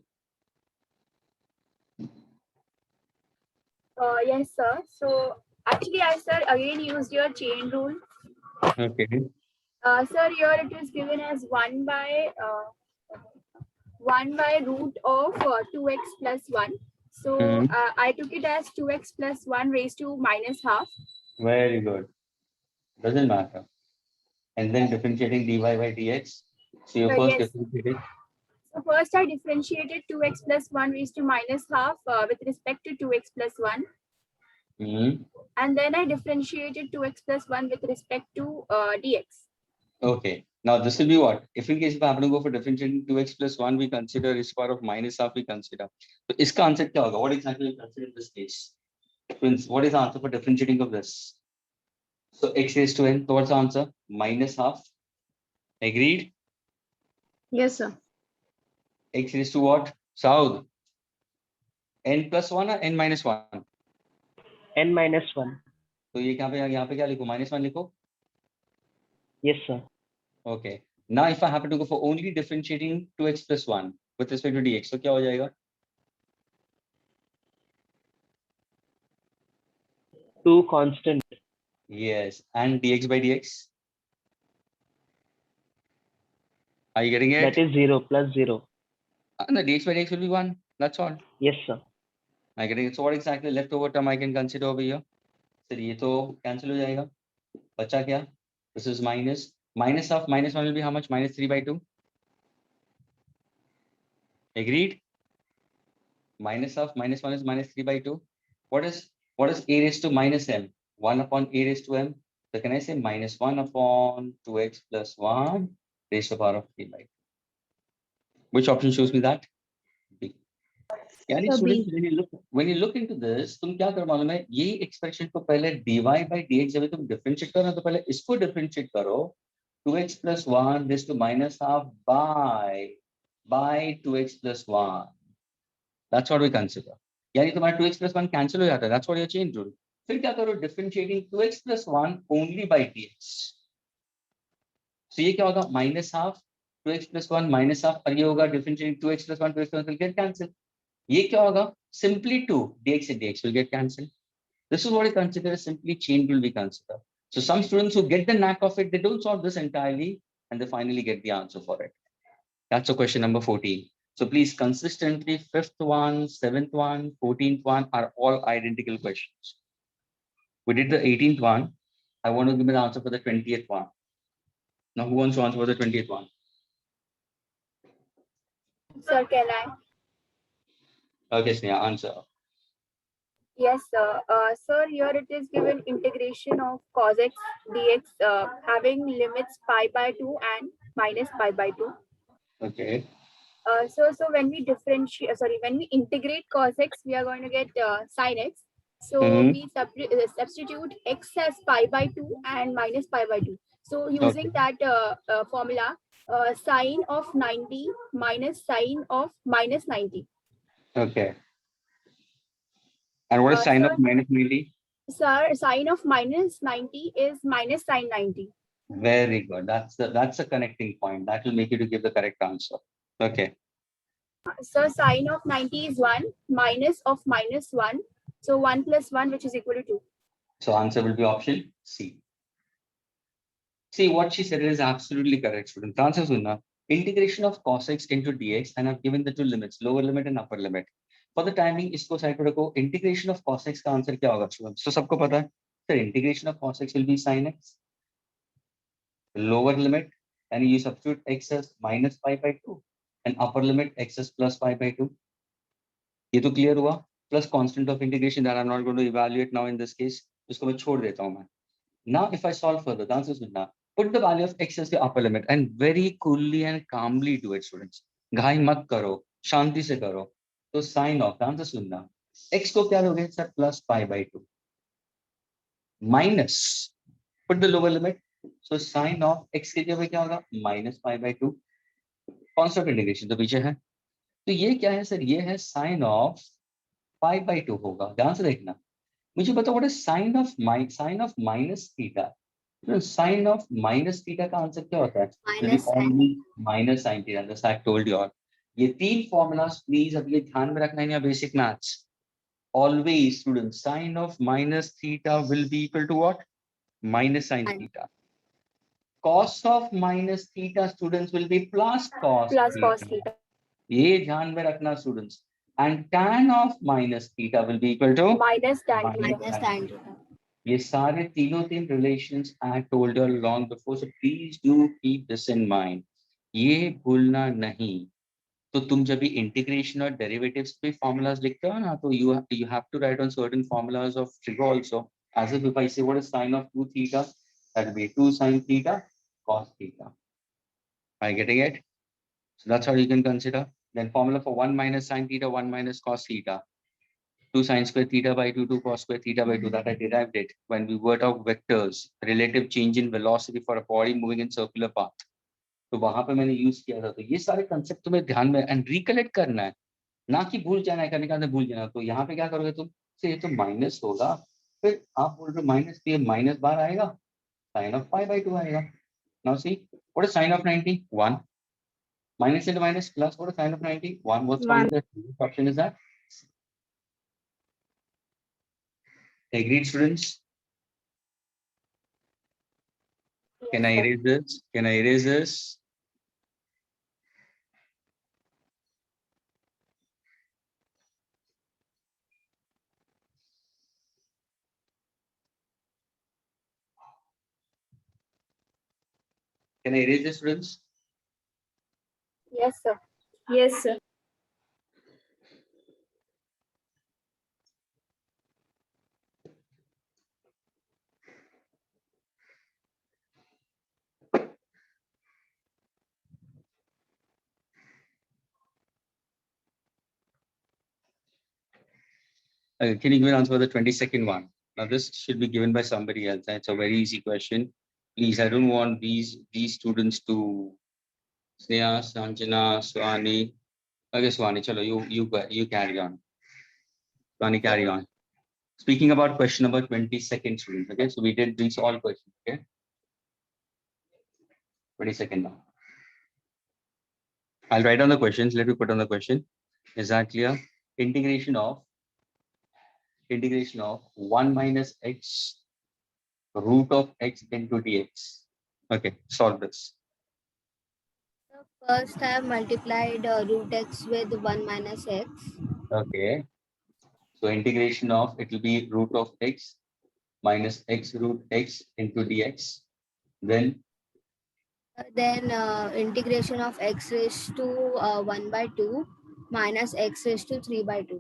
Yes, sir. So actually, I, sir, again used your chain rule. Okay. Sir, here it is given as 1 by root of 2x plus 1. So I took it as 2x plus 1 raised to minus half. Very good. Doesn't matter. And then differentiating dy by dx. So your first Yes. differentiating. So first I differentiated 2x plus 1 raised to minus half with respect to 2x plus 1. And then I differentiated 2x plus 1 with respect to dx. Okay. Now this will be what? If in case if I happen to go for differentiating 2x plus 1, we consider is power of minus half, we consider. So iska answer kya hoga? What exactly we consider in this case? Twins, what is the answer for differentiating of this? So x raised to n, so what's the answer? Minus half. Agreed? Yes, sir. X raised to what? South. N plus 1 or n minus 1? N minus 1. So यहाँ पे क्या लिखो? Minus 1 लिखो? Yes, sir. Okay. Now if I happen to go for only differentiating 2x plus 1 with respect to dx, तो क्या हो जाएगा? 2 constant. Yes. And dx by dx? Are you getting it? That is 0 plus 0. And the dx by dx will be 1. That's all. Yes, sir. I getting it. So what exactly leftover term I can consider over here? So ये तो cancel हो जाएगा. बचा क्या? This is minus. Minus of minus 1 will be how much? Minus 3 by 2. Agreed? Minus of minus 1 is minus 3 by 2. What is a raised to minus m? 1 upon a raised to m. So can I say minus 1 upon 2x plus 1 raised to the power of 3 by 2? Which option shows me that? B. यानी students, when you look into this, तुम क्या करो मालूम है? ये expression को पहले dy by dx जब तुम differentiate करो तो पहले इसको differentiate करो 2x plus 1 raised to minus half by 2x plus 1. That's what we consider. यानी तुम्हारा 2x plus 1 cancel हो जाता है. That's what your chain rule. फिर क्या करो, differentiating 2x plus 1 only by dx. So ये क्या होगा, minus half 2x plus 1 minus half, और ये होगा differentiating 2x plus 1 2x plus 1 will get cancelled. ये क्या होगा, simply 2 dx and dx will get cancelled. This is what I consider as simply chain rule we consider. So some students who get the knack of it, they don't solve this entirely and they finally get the answer for it. That's a question number 14. So please consistently 5th one, 7th one, 14th one are all identical questions. We did the 18th one. I want to give me the answer for the 20th one. Now who wants to answer for the 20th one? Sir, can I? Okay, Sneha, answer. Yes, sir. Sir, here it is given integration of cos x dx having limits pi by 2 and minus pi by 2. Okay. So when we differentiate, when we integrate cos x, we are going to get sin x. So we substitute x as pi by 2 and minus pi by 2. So using that formula, sine of 90 minus sine of minus 90. Okay. And what is sine of minus 90? Sir, sine of minus 90 is minus sine 90. Very good. That's a connecting point. That will make you to give the correct answer. Okay. So sine of 90 is 1, minus of minus 1. So 1 plus 1, which is equal to 2. So answer will be option C. See, what she said is absolutely correct, student. The answer is integration of cos x into dx, and I've given the two limits, lower limit and upper limit. For the timing, isko side pe rakho. Integration of cos x ka answer kya hoga, students? So sabko pata hai. Sir, integration of cos x will be sin x. Lower limit, and you substitute x as minus pi by 2, and upper limit x as plus pi by 2. ये तो clear हुआ. Plus constant of integration that I'm not going to evaluate now in this case. इसको मैं छोड़ देता हूँ मैं. Now, if I solve further, the answer is put the value of x as the upper limit and very coolly and calmly do it, students. घाई मत करो, शांति से करो. तो sin of, the answer सुनना. X को क्या दोगे? Sir, plus pi by 2. Minus, put the lower limit. So sin of x के जगह क्या होगा? Minus pi by 2. Constant integration तो पीछे है. तो ये क्या है सर? ये है sin of pi by 2 होगा. ध्यान से देखना. मुझे बताओ what is sin of minus theta? Sin of minus theta का आंसर क्या होता है? Minus sin theta. That's I told you all. ये तीन formulas please अब ये ध्यान में रखना है या basic maths. Always students, sin of minus theta will be equal to what? Minus sin theta. Cos of minus theta, students, will be plus cos theta. ये ध्यान में रखना students. And tan of minus theta will be equal to minus tan theta. ये सारे तीनों तीन relations I told you all long before, so please do keep this in mind. ये भूलना नहीं. तो तुम जब भी integration और derivatives पे formulas लिखते हो ना, तो you have to write on certain formulas of trig also. As if I say what is sin of 2 theta, that will be 2 sin theta cos theta. Are you getting it? So that's how you can consider. Then formula for 1 minus sin theta, 1 minus cos theta. 2 sin square theta by 2, 2 cos square theta by 2, that I derived it when we worked out vectors, relative change in velocity for a body moving in circular path. तो वहां पे मैंने use किया था. तो ये सारे concept तुम्हें ध्यान में एंड रिकलेक्ट करना है, ना कि भूल जाना है, करने का भूल जाना. तो यहाँ पे क्या करोगे तुम? से ये तो माइनस होगा, फिर आप बोल रहे माइनस, तो ये माइनस बार आएगा, साइन ऑफ पाई बाई 2 आएगा. Now see what is sine of 90? 1. Minus into minus plus, what is sin of 90? 1. What's coming? The option is that. Agreed, students? Can I erase this? Can I erase this? Can I erase this, students? Yes, sir. Yes, sir. Can you give an answer for the 22nd one? Now this should be given by somebody else. It's a very easy question. Please, I don't want these students to Sneha, Sanjana, Swani. Okay, Swani, chalo, you carry on. Swani, carry on. Speaking about question number 22nd, students. Okay, so we did these all questions. Okay, 22nd now. I'll write down the questions. Let me put on the question. Is that clear? Integration of 1 minus x root of x into dx. Okay, solve this. So first I have multiplied root x with 1 minus x. Okay, so integration of, it will be root of x minus x root x into dx. Then Then integration of x raised to 1 by 2 minus x raised to 3 by 2.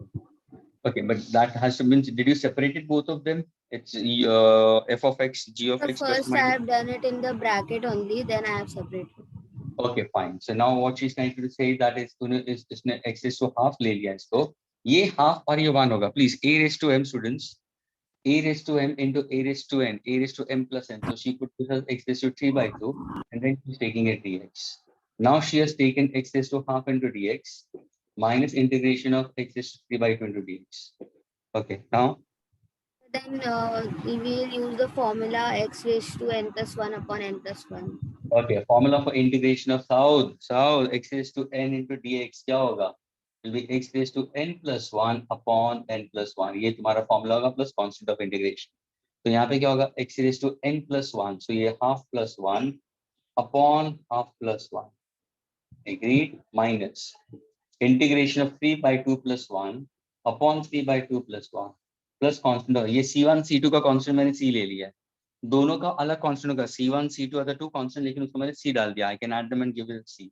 okay, but that has to mean, did you separated both of them? It's f of x, g of So x plus first I minus. have done it in the bracket only, then I have separated. Okay, fine. So now what she's trying to say that is इसने x raised to half ले लिया इसको. ये half और ये 1 होगा. Please, a raised to m students. A raised to m into a raised to n, a raised to m plus n. So she could put her x raised to 3 by 2, and then she's taking it dx. Now she has taken x raised to half into dx minus integration of x raised to 3 by 2 into dx. Okay, now Then we will use the formula x raised to n plus 1 upon n plus 1. okay, formula for integration of south x raised to n into dx क्या होगा? Will be x raised to n plus 1 upon n plus 1. ये तुम्हारा formula होगा plus constant of integration. तो यहाँ पे क्या होगा? X raised to n plus 1. So ये half plus 1 upon half plus 1. Agreed? Minus integration of 3 by 2 plus 1 upon 3 by 2 plus 1 plus constant. ये C1 C2 का constant मैंने C ले लिया है. दोनों का अलग constant होगा. C1 C2 other two constant, लेकिन उसको मैंने C डाल दिया. I can add them and give it C.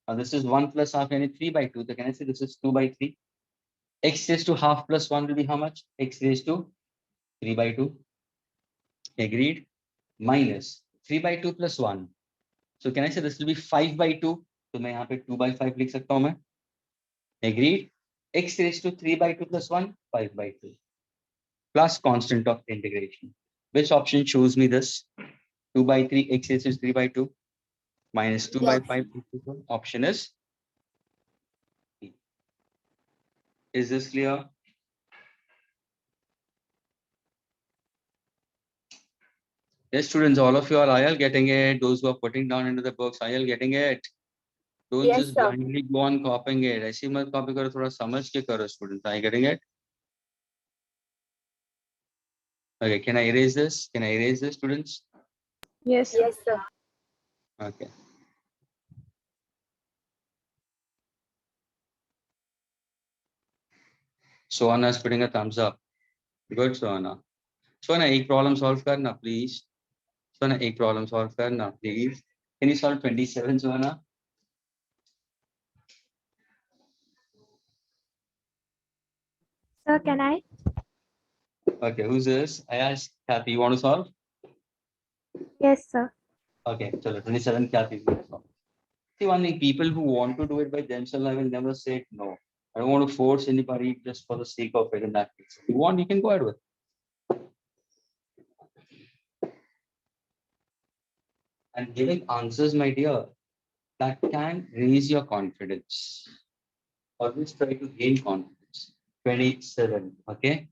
Now this is 1 plus half, यानी 3 by 2. So can I say this is 2 by 3? X raised to half plus 1 will be how much? X raised to 3 by 2. Agreed? Minus 3 by 2 plus 1. So can I say this will be 5 by 2? So मैं यहाँ पे 2 by 5 लिख सकता हूँ मैं. Agreed? X raised to 3 by 2 plus 1, 5 by 2. Plus constant of integration. Which option shows me this? 2 by 3, x raised to 3 by 2. Minus 2 by 5. Option is B. Is this clear? Yes, students, all of you are IL getting it. Those who are putting down into the books, IL getting it. Don't Yes, just sir. blindly go on copying it. ऐसे मत copy करो, थोड़ा समझ के करो, students. Are you getting it? Okay, can I erase this? Can I erase this, students? Yes. Yes, sir. Okay. Sohana is putting a thumbs up. Good, Sohana. Sohana, एक problem solve करना, please. Sohana, एक problem solve करना, please. Can you solve 27, Sohana? Sir, can I? Okay, who's this? I asked Kathy, you want to solve? Yes, sir. Okay, so 27 Kathy is going to solve. See, one thing, people who want to do it by themselves, I will never say no. I don't want to force anybody just for the sake of it in that case. If you want, you can go ahead with it. And giving answers, my dear, that can raise your confidence. Always try to gain confidence. 27, okay?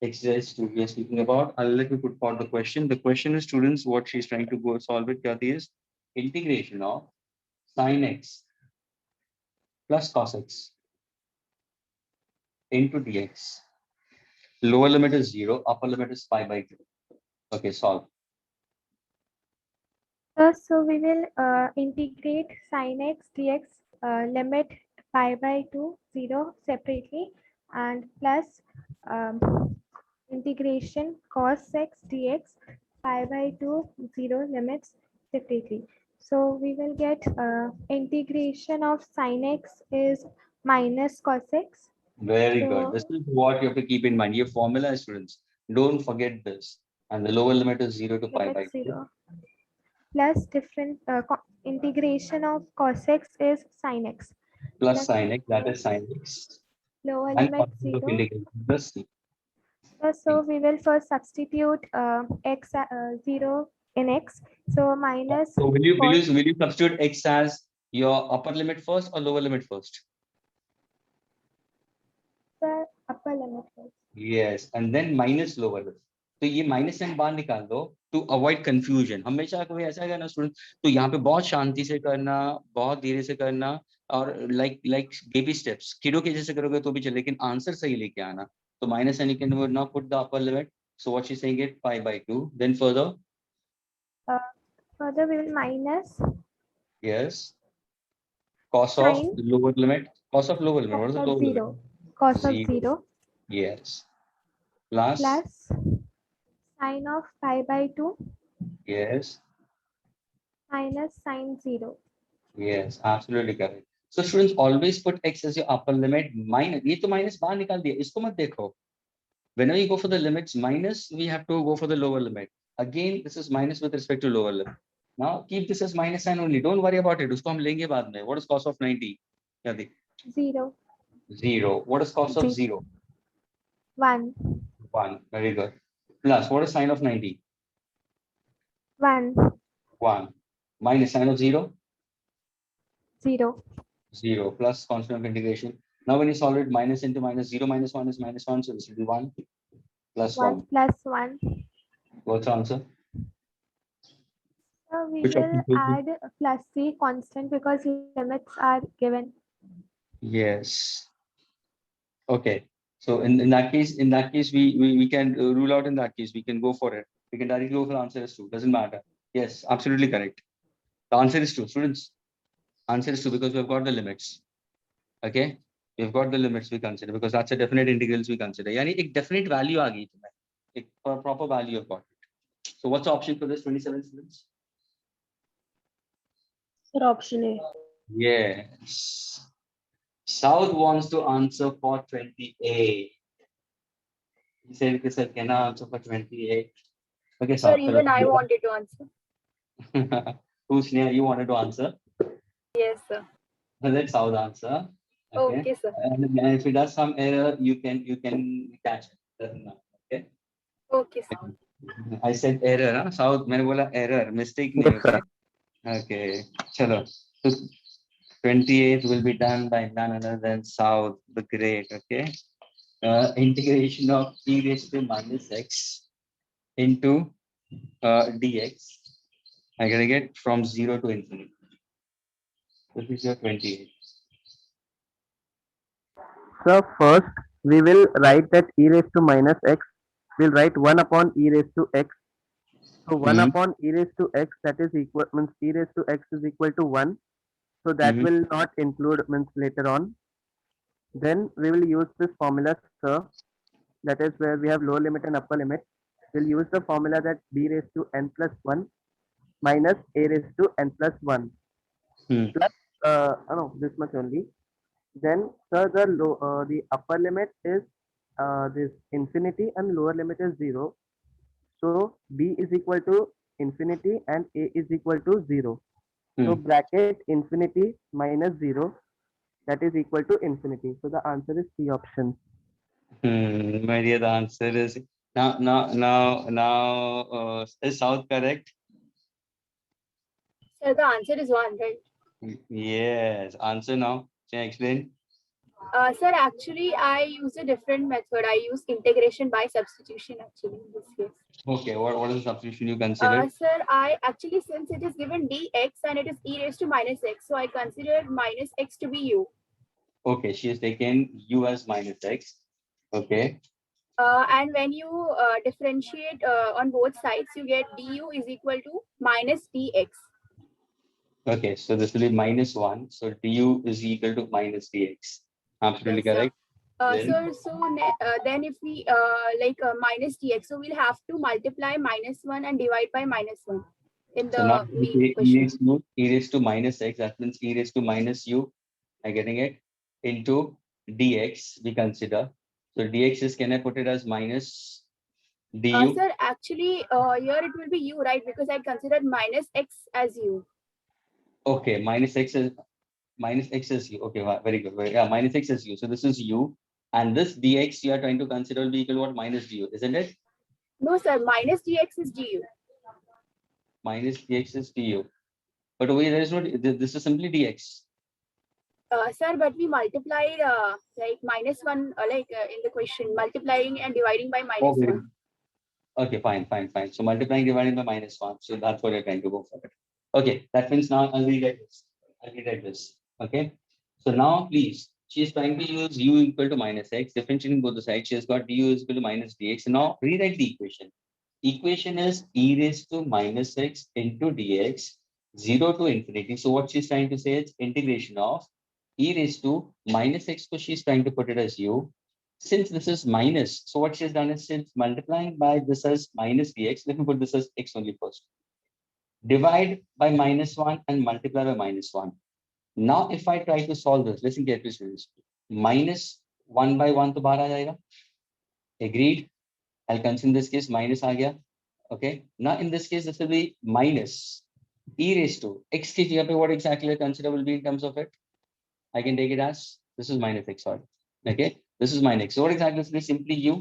Exercise 2 we are speaking about. I'll let me put forward the question. The question is, students, what she's trying to go solve it, Kathy, is integration of sin x plus cos x into dx. Lower limit is 0, upper limit is pi by 2. Okay, solve. So we will integrate sin x dx limit pi by 2 0 separately and plus integration cos x dx pi by 2 0 limits separately. So we will get integration of sin x is minus cos x. Very So- good. This is what you have to keep in mind. Your formula, students. Don't forget this. And the lower limit is 0 to pi limit by 2. 0 plus different integration of cos x is sin x. Plus sin x, that is sin x. Lower And limit constant of 0. integration plus c. So we will first substitute x 0 in x. So minus So will you cos- substitute x as your upper limit first or lower limit first? the upper limit first. Yes, and then minus lower limit. तो ये minus sign बाहर निकाल दो to avoid confusion. हमेशा कोई ऐसा करना student, तो यहाँ पे बहुत शांति से करना, बहुत धीरे से करना, और लाइक बेबी स्टेप्स, किडो के जैसे करोगे तो भी चले, लेकिन आंसर सही लेके आना. तो minus sign, you can now put the upper limit. So what she's saying it pi by 2. Then further, Further, we will minus yes, cos of Sine. lower limit. Cos of lower limit. What is the cos of lower limit? 0. Cos of 0 Yes. Plus. plus sine of pi by 2 Yes. minus sine 0. Yes, absolutely correct. So students, always put x as your upper limit. Minus, ये तो minus बाहर निकाल दिया, इसको मत देखो. Whenever you go for the limits minus, we have to go for the lower limit. Again, this is minus with respect to lower limit. Now keep this as minus sign only. Don't worry about it. उसको हम लेंगे बाद में. What is cos of 90? क्या दी? 0. 0. What is cos of 0? 1. 1. Very good. Plus, what is sine of 90? 1. 1. Minus sine of 0? 0. 0. Plus constant of integration. Now when you solve it, minus into minus, 0 minus 1 is minus 1, so this will be 1 plus 1 1. plus 1. What's the answer? So we Which will option will be? add plus c constant because limits are given. Yes. Okay. So in that case, we can rule out in that case. We can go for it. We can directly go for the answer is 2. Doesn't matter. Yes, absolutely correct. The answer is 2, students. Answer is 2 because we've got the limits. Okay. We've got the limits we consider because that's a definite integrals we consider. यानी एक definite value आ गई तुम्हें. एक proper value you've got. So what's the option for this 27 students? Sir, option A. Yes. South wants to answer for 28. He said, "Sir, can I answer for 28?" Okay, Sir, South. even I wanted to answer. Who's near? You wanted to answer? Yes, sir. Let South answer. Okay, sir. And if it does some error, you can catch it. Doesn't matter. Okay. Okay, sir. I said error, huh? South. मैंने बोला error, mistake नहीं. Yes, sir. Okay. चलो. So 28 will be done by none other than South the Great. Okay. Integration of e raised to minus x into dx. I'm gonna get from 0 to infinity. This is your 28. So first we will write that e raised to minus x. We'll write 1 upon e raised to x. So 1 upon e raised to x, that is equal, means e raised to x is equal to 1. So that will not include, means later on. Then we will use this formula, sir. That is where we have lower limit and upper limit. We'll use the formula that b raised to n plus 1 minus a raised to n plus 1. Plus, no, this much only. Then, sir, the upper limit is this infinity and lower limit is 0. So b is equal to infinity and a is equal to 0. So bracket infinity minus 0, that is equal to infinity. So the answer is C option. My dear, the answer is now is South correct? Sir, the answer is 1, right? Yes. Answer now. Can I explain? Sir, actually, I use a different method. I use integration by substitution actually in this case. Okay. What is the substitution you consider? Sir, I actually, since it is given dx and it is e raised to minus x, so I consider minus x to be u. Okay, she has taken u as minus x. Okay. And when you differentiate on both sides, you get du is equal to minus dx. Okay, so this will be minus 1. So du is equal to minus dx. Absolutely Yes, correct. Sir, then if we minus dx, so we'll have to multiply minus 1 and divide by minus 1 in So now the main question. e raised to minus x, that means e raised to minus u, I'm getting it, into dx we consider. So dx is, can I put it as minus du? Sir, actually, here it will be u, right? Because I considered minus x as u. Okay, minus x is u. Okay, very good. Yeah, minus x is u. So this is u, and this dx you are trying to consider will be equal to what? Minus du, isn't it? No, sir. Minus dx is du. Minus dx is du. But over here there is no. This is simply dx. Sir, but we multiplied like -1 in the question, multiplying and dividing by Oh, very -1. good. Okay, fine. So multiplying, dividing by -1. So that's what you're trying to go for it. Okay, that means now I'll rewrite this. Okay. So now please, she's trying to use u equal to -x, differentiating both the sides. She has got du is equal to -dx. So now rewrite the equation. Equation is e raised to -x into dx, 0 to infinity. So what she's trying to say is integration of e raised to -x. So she's trying to put it as u. Since this is minus, so what she's done is since multiplying by this as minus dx, let me put this as x only first. Divide by -1 and multiply by -1. Now, if I try to solve this, listen carefully, students. -1 by 1 to bahar aa jayega. Agreed. I'll consider this case minus aa gaya. Okay. Now, in this case, this will be minus e raised to x ki jagah pe what exactly I consider will be in terms of it. I can take it as this is minus x. Sorry. Okay. This is minus x. So what exactly is this? Simply u.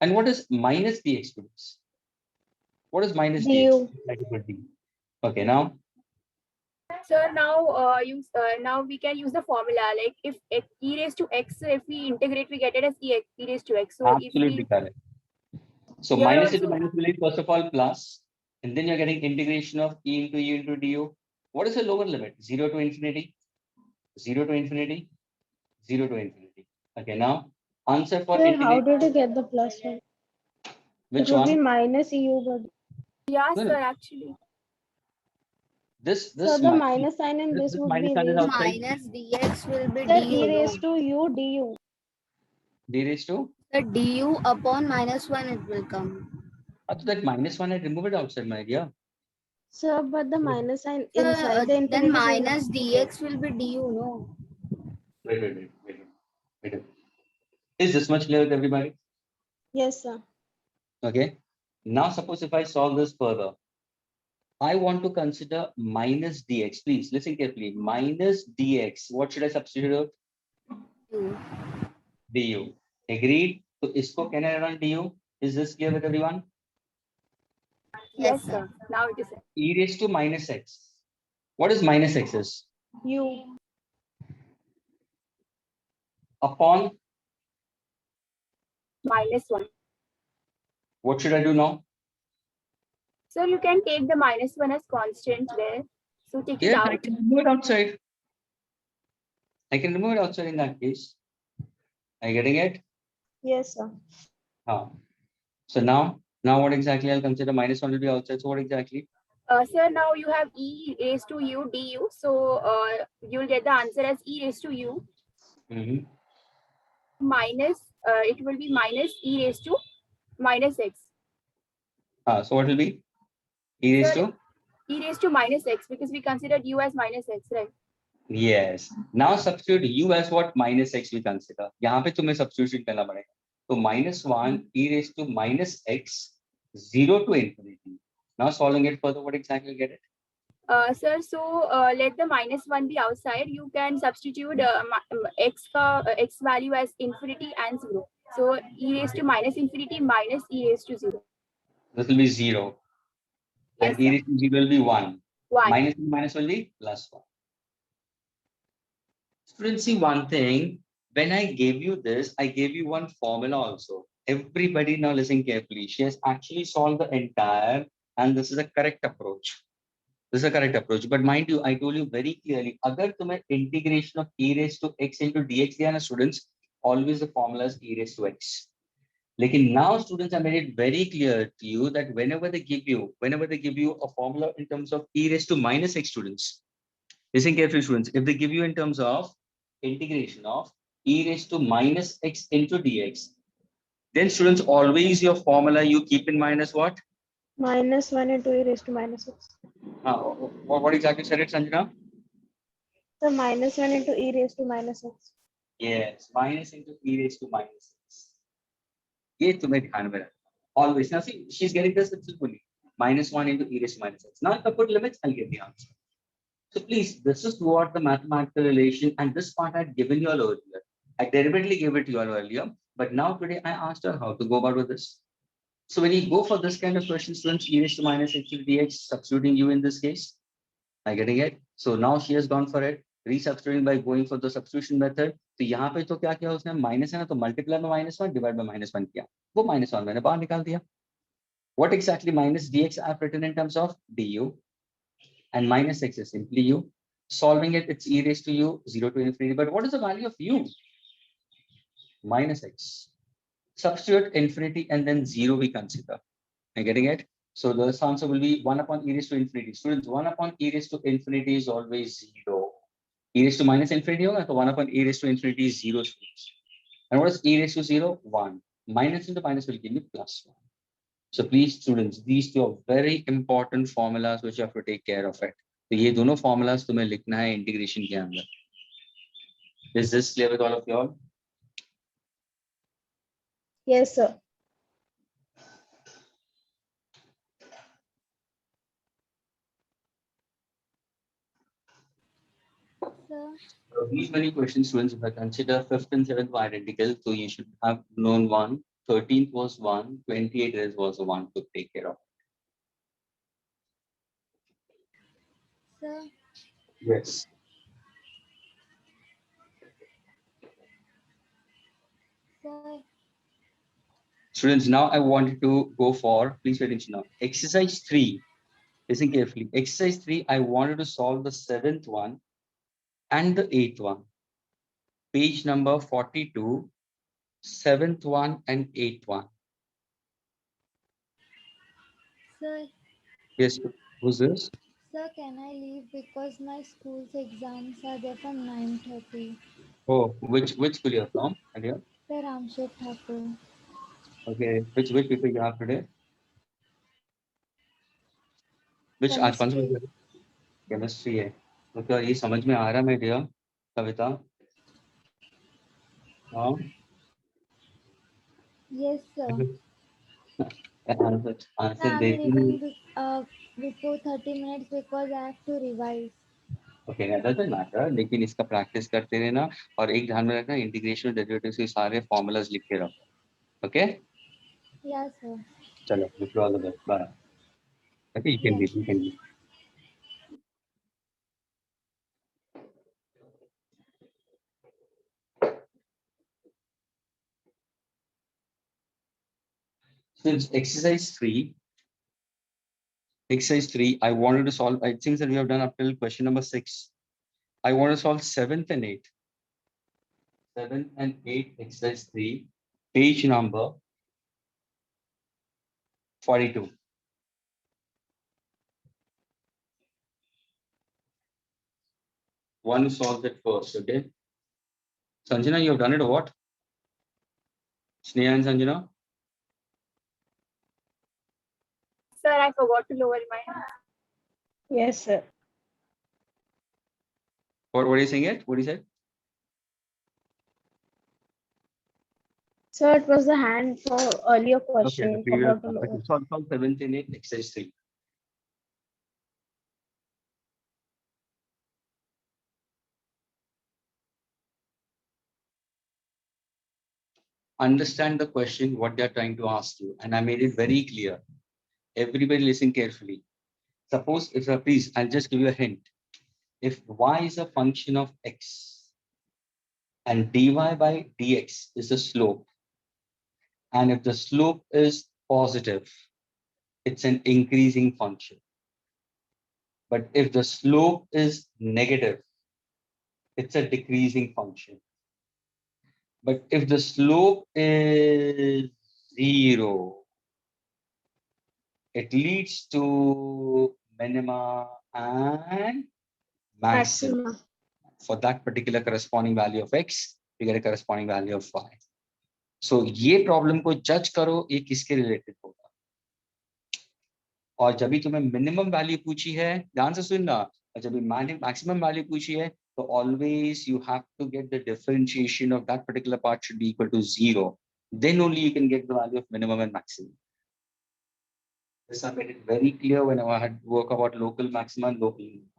And what is minus dx, students? What is minus du. dx? Okay. Now. Sir, now we can use the formula like if e raised to x, if we integrate, we get it as e raised to x. So Absolutely if correct. So Here minus also- into minus will be first of all plus, and then you're getting integration of e into du. What is the lower limit? 0 to infinity, 0 to infinity, 0 to infinity. Okay, now answer for Sir, how integration. did you get the plus one? Which It would be one? minus EU, but yeah, No, no. sir, actually. This so the mi- minus sign in this this would minus be sign is raised. outside. Minus dx will be Sir, du. e no? raised to u du. D raised to. The du upon -1 it will come. So that -1 I remove it outside, my dear. Sir, but the minus sign Sir, inside the then integrated will minus dx will be du, no? Wait. Is this much clear with everybody? Yes, sir. Okay. Now suppose if I solve this further, I want to consider minus dx. Please listen carefully. Minus dx. What should I substitute? Du. Du. Agreed. So isko can I run du? Is this clear with everyone? Yes, sir. Now it is E raised to minus x. What is minus x is? U. Upon -1. what should I do now? So you can take the -1 as constant there. So take it Yes, out. I can remove it outside. I can remove it outside in that case. Are you getting it? Yes, sir. So now what exactly I'll consider -1 will be outside. So what exactly? Sir, now you have e raised to u du. So you'll get the answer as e raised to u Mhm. minus, it will be minus e raised to -x. So what will be? E raised Sir, to? E raised to -x because we considered u as -x, right? Yes. Now substitute u as what? -x we consider. यहाँ पे तुम्हें substitution करना पड़ेगा. So -1 e raised to -x, 0 to infinity. Now solving it further, what exactly you get it? Sir, so let the -1 be outside. You can substitute x value as infinity and 0. So e raised to -infinity minus e raised to 0. This will be 0. Yes, And e raised to 0 will be 1. 1. Minus will be +1. Students, see one thing. When I gave you this, I gave you one formula also. Everybody now listen carefully. She has actually solved the entire, and this is a correct approach. This is a correct approach. But mind you, I told you very clearly, agar tumhe integration of e raised to x into dx diya na students, always the formula is e raised to x. Like now, students, I made it very clear to you that whenever they give you a formula in terms of e raised to -x, students, listen carefully, students. If they give you in terms of integration of e raised to -x into dx, then students, always your formula you keep in mind as what? -1 into e raised to -x. What exactly said it, Sanjana? So -1 into e raised to -x. Yes, minus into e raised to -x. ये तुम्हें ध्यान में रखना. Always. Now see, she's getting this simply. -1 into e raised to -x. Now if I put limits, I'll get the answer. So please, this is what the mathematical relation, and this part I had given you all earlier. I deliberately gave it to you all earlier, but now today I asked her how to go about with this. So when you go for this kind of question, students, e raised to -x into dx, substituting u in this case, are you getting it? So now she has gone for it. रीसब्स्टिट्यूटिंग by going for the substitution method, तो यहाँ पे तो क्या किया उसने, minus है ना, तो मल्टीप्लाई में -1 डिवाइड बाय -1 किया, वो -1 मैंने बाहर निकाल दिया. What exactly minus dx I've written in terms of du, and minus x is simply u. Solving it, it's e raised to u, 0 to infinity. But what is the value of u? Minus x. Substitute infinity and then 0 we consider. Are you getting it? So the answer will be 1 upon e raised to infinity. Students, 1 upon e raised to infinity is always 0. E raised to minus infinity hoga, so 1 upon e raised to infinity is 0. And what is e raised to 0? 1. Minus into minus will give me +1. So please students, these two are very important formulas which you have to take care of it. तो ये दोनों formulas तुम्हें लिखना है integration के अंदर. Is this clear with all of you all? Yes, sir. Sir, So these many questions, students, if I consider 5th and 7th were identical, so you should have known one. 13th was 1, 28th was 1 to take care of. sir, Yes. sir, Students, now I wanted to go for, please pay attention now, exercise 3. Listen carefully. Exercise 3, I wanted to solve the 7th one and the 8th one. Page number 42, 7th one and 8th one. sir, Yes, who's this? sir, can I leave because my school's exams are there from 9:30? Oh, which school you're from? Idea? Sir, Ramshek Thakur. Okay, which paper you have today? Which आज कौन सा Chemistry. paper? Chemistry है. तो क्या ये समझ में आ रहा है मेरे dear कविता? हाँ. Yes, sir. Answer Sir, I'm देख leaving before 30 minutes because I have to revise. Okay that doesn't matter, लेकिन इसका प्रैक्टिस करते रहना और एक ध्यान में रखना इंटीग्रेशन डेरिवेटिव्स के सारे फॉर्मूलाज लिख के रखो. Okay Yes, sir. चलो wish you all the best. Bye. Okay you can Yes. Leave, you can leave. Since exercise 3, I wanted to solve, I think that we have done up till question number 6. I want to solve 7th and 8th. 7th and 8th exercise 3, page number 42. One who solves it first, okay? Sanjana, you have done it or what? Sneha and Sanjana? Sir, I forgot to lower my hand. Yes, sir. What are you saying it? What is it? Sir, it was the hand for earlier Okay, question. the previous Forgot to one. lower. Okay, solve 7th and 8th exercise 3. Understand the question, what they're trying to ask you. And I made it very clear. Everybody listen carefully. Suppose if please, I'll just give you a hint. If y is a function of x and dy by dx is the slope, and if the slope is positive, it's an increasing function. But if the slope is negative, it's a decreasing function. But if the slope is 0, it leads to minima and maximum. Maxima. For that particular corresponding value of x, you get a corresponding value of y. So ये problem को जज करो ये किसके related होगा. और जब भी तुम्हें मिनिमम वैल्यू पूछी है, ध्यान से सुनना, और जब भी मैक्सिमम वैल्यू पूछी है, तो always you have to get the differentiation of that particular part should be equal to 0. Then only you can get the value of minimum and maximum. This I made it very clear when I had work about local maxima and local minimum.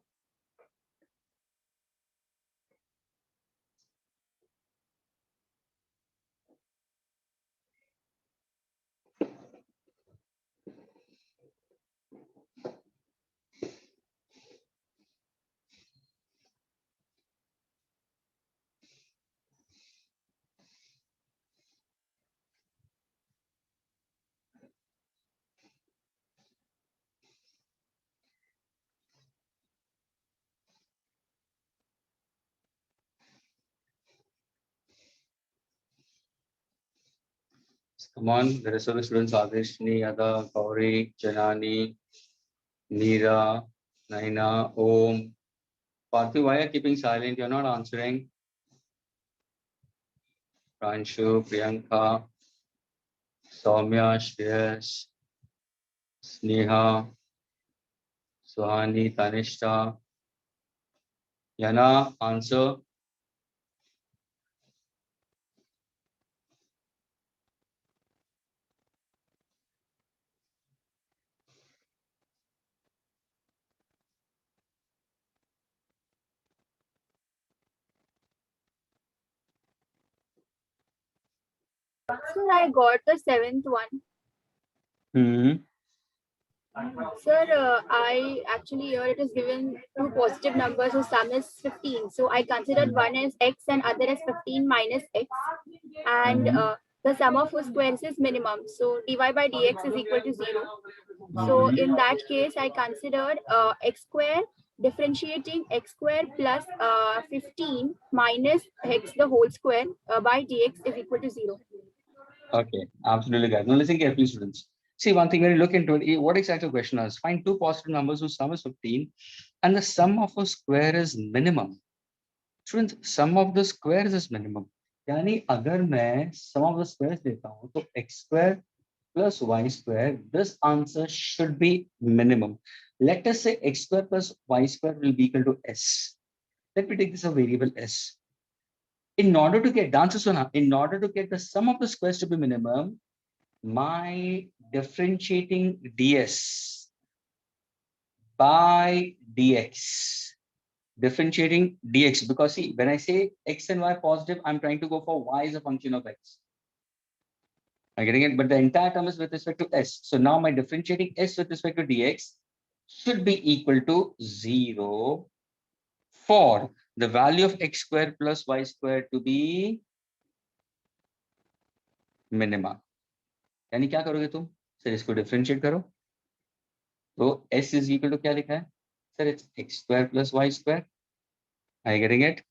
Come on, the rest of the students, Adeshni, Ada, Gauri, Janani, Neera, Naina, Om. Parthu, why are you keeping silent? You're not answering. Pranshu, Priyanka, Soumya, Shreyas, Sneha, Suhani, Tanishta. Yana, answer. Sir, I got the seventh one. Hmm. Sir, I actually here it is given two positive numbers, so sum is 15. So I considered one as x and other as 15 minus x. And the sum of squares is minimum. So dy by dx is equal to 0. So in that case, I considered x square differentiating x square plus 15 minus x the whole square by dx is equal to 0. Okay, absolutely, guys. Now listen carefully, students. See, one thing when you look into it, what exactly the question is? Find two positive numbers whose sum is 15 and the sum of a square is minimum. Students, sum of the squares is minimum. यानी अगर मैं sum of the squares लेता हूँ तो x square plus y square, this answer should be minimum. Let us say x square plus y square will be equal to s. Let me take this a variable s. In order to get the answer, Sona, in order to get the sum of the squares to be minimum, my differentiating ds by dx, differentiating dx, because see, when I say x and y positive, I'm trying to go for y as a function of x. I'm getting it, but the entire term is with respect to s. So now my differentiating s with respect to dx should be equal to 0 for the value of x square plus y square to be minima. यानी क्या करोगे तुम? Sir इसको differentiate करो. तो s is equal to क्या लिखा है? Sir, it's x square plus y square. Are you getting it?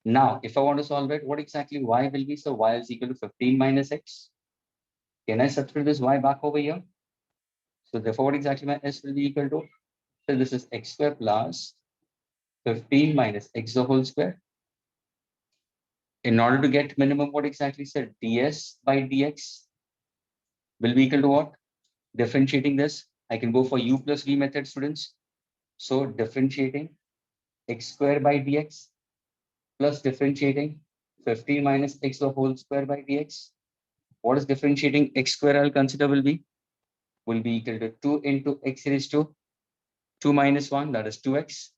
Now, if I want to solve it, what exactly y will be? So y is equal to 15 minus x. Can I substitute this y back over here? So therefore, what exactly my s will be equal to? So this is x square plus 15 minus x the whole square. In order to get minimum, what exactly said? ds by dx will be equal to what? Differentiating this, I can go for u plus v method, students. So differentiating x square by dx plus differentiating 15 minus x the whole square by dx. What is differentiating x square I'll consider will be equal to 2 into x raised to 2 minus 1, that is 2x,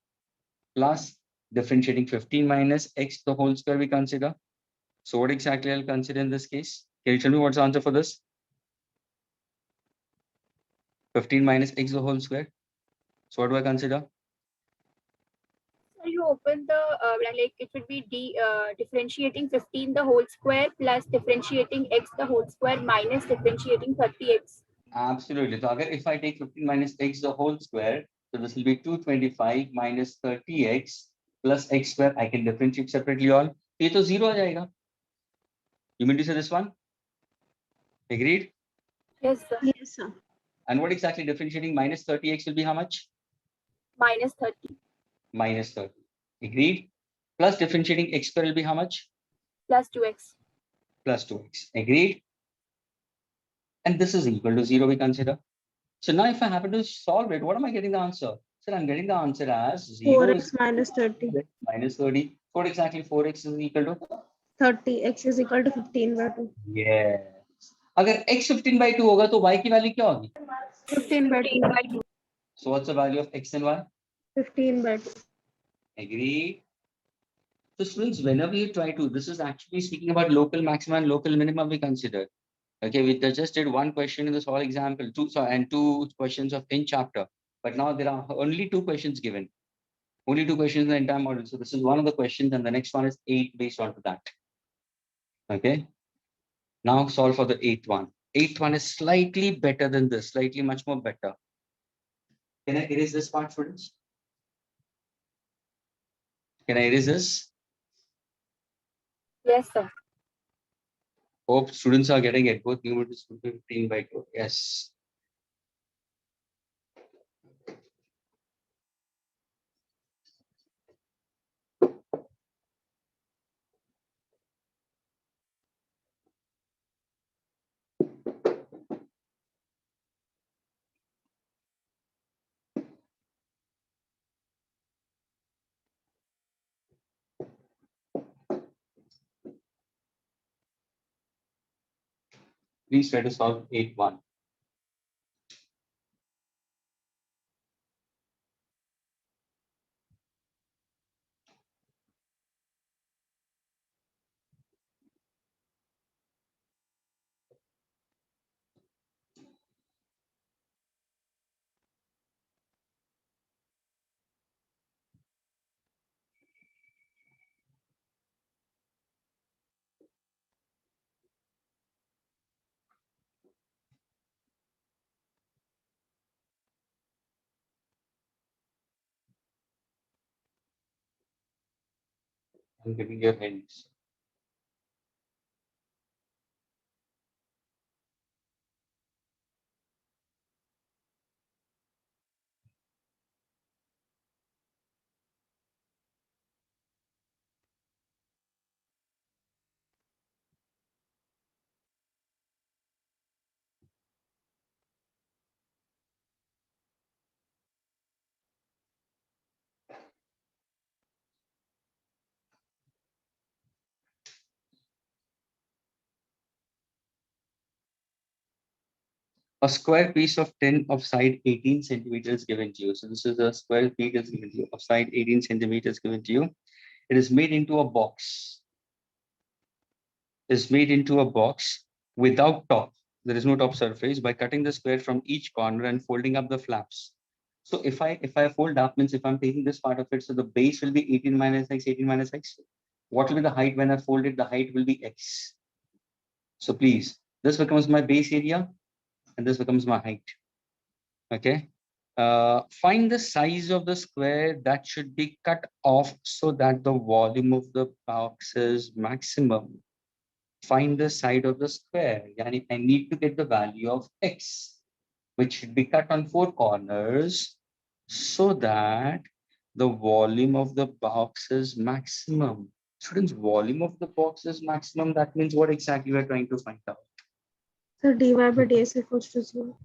plus differentiating 15 minus x the whole square we consider. So what exactly I'll consider in this case? Can you tell me what's the answer for this? 15 minus x the whole square. So what do I consider? So you open the like it would be differentiating 15 the whole square plus differentiating x the whole square minus differentiating 30x. Absolutely. So if I take 15 minus x the whole square, so this will be 225 minus 30x plus x square. I can differentiate separately all. ये तो 0 आ जाएगा. You mean to say this one? Agreed? Yes, sir. Yes, sir. And what exactly differentiating minus 30x will be how much? Minus 30. Minus 30. Agreed? Plus differentiating x square will be how much? Plus 2x. Plus 2x. Agreed? And this is equal to 0 we consider. So now if I happen to solve it, what am I getting the answer? So I'm getting the answer as 0 4x is minus 30. minus 30. What exactly 4x is equal to? 30. X is equal to 15 by 2. Yes. अगर x 15 by 2 होगा तो y की value क्या होगी? 15 by 2. So what's the value of x and y? 15 by 2. Agreed. So students, whenever you try to, this is actually speaking about local maximum and local minimum we consider. Okay, we just did one question in this whole example, two questions of in chapter. But now there are only 2 questions given. Only 2 questions in the entire model. So this is one of the questions and the next one is 8 based on to that. Okay. Now solve for the 8th one. 8th one is slightly better than this, slightly much more better. Can I erase this part, students? Can I erase this? Yes, sir. Hope students are getting it. Both numerator 15 by 2. Yes. Please try to solve 8-1. I'm giving you hints. A square piece of tin of side 18 centimeters given to you. So this is a square feet is given to you of side 18 centimeters given to you. It is made into a box. Is made into a box without top. There is no top surface by cutting the square from each corner and folding up the flaps. So if I fold up means if I'm taking this part of it, so the base will be 18 minus x, 18 minus x. What will be the height when I fold it? The height will be x. So please, this becomes my base area and this becomes my height. Okay. Find the size of the square that should be cut off so that the volume of the box is maximum. Find the side of the square. Yani I need to get the value of x, which should be cut on 4 corners so that the volume of the box is maximum. Students, volume of the box is maximum. That means what exactly we are trying to find out? So dy by dx equals to 0.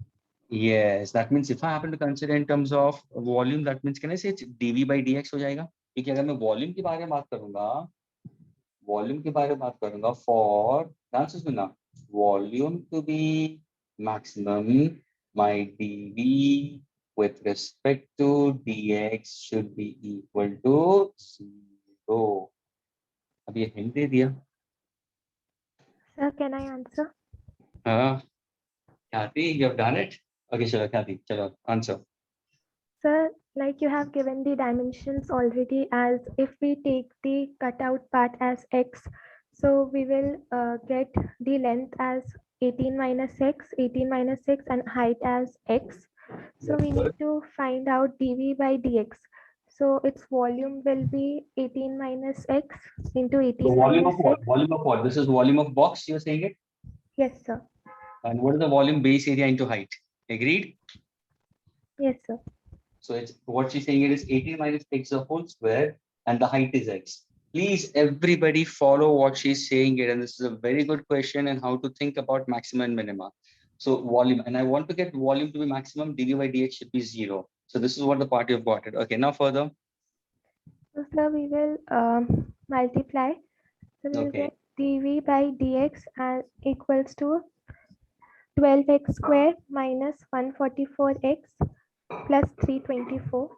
Yes, that means if I happen to consider in terms of volume, that means can I say it's dv by dx हो जाएगा? क्योंकि अगर मैं volume के बारे में बात करूंगा, for ध्यान से सुनना, volume to be maximum, my dv with respect to dx should be equal to 0. अब ये hint दे दिया. Sir, can I answer? Kathy, you have done it. Okay, chalo, Kathy, chalo, answer. Sir, like you have given the dimensions already as if we take the cutout part as x, so we will get the length as 18 minus x, 18 minus x and height as x. So we need to find out dv by dx. So its volume will be 18 minus x into 18 So volume minus of what? x. Volume of what? This is volume of box, you're saying it? Yes, sir. And what is the volume base area into height? Agreed? Yes, sir. So it's what she's saying it is 18 minus x the whole square and the height is x. Please, everybody follow what she's saying it. And this is a very good question and how to think about maximum and minima. So volume, and I want to get volume to be maximum, dv by dx should be 0. So this is what the part you've got it. Okay, now further. So sir, we will multiply. So we will Okay. get dv by dx equals to 12x square minus 144x plus 324.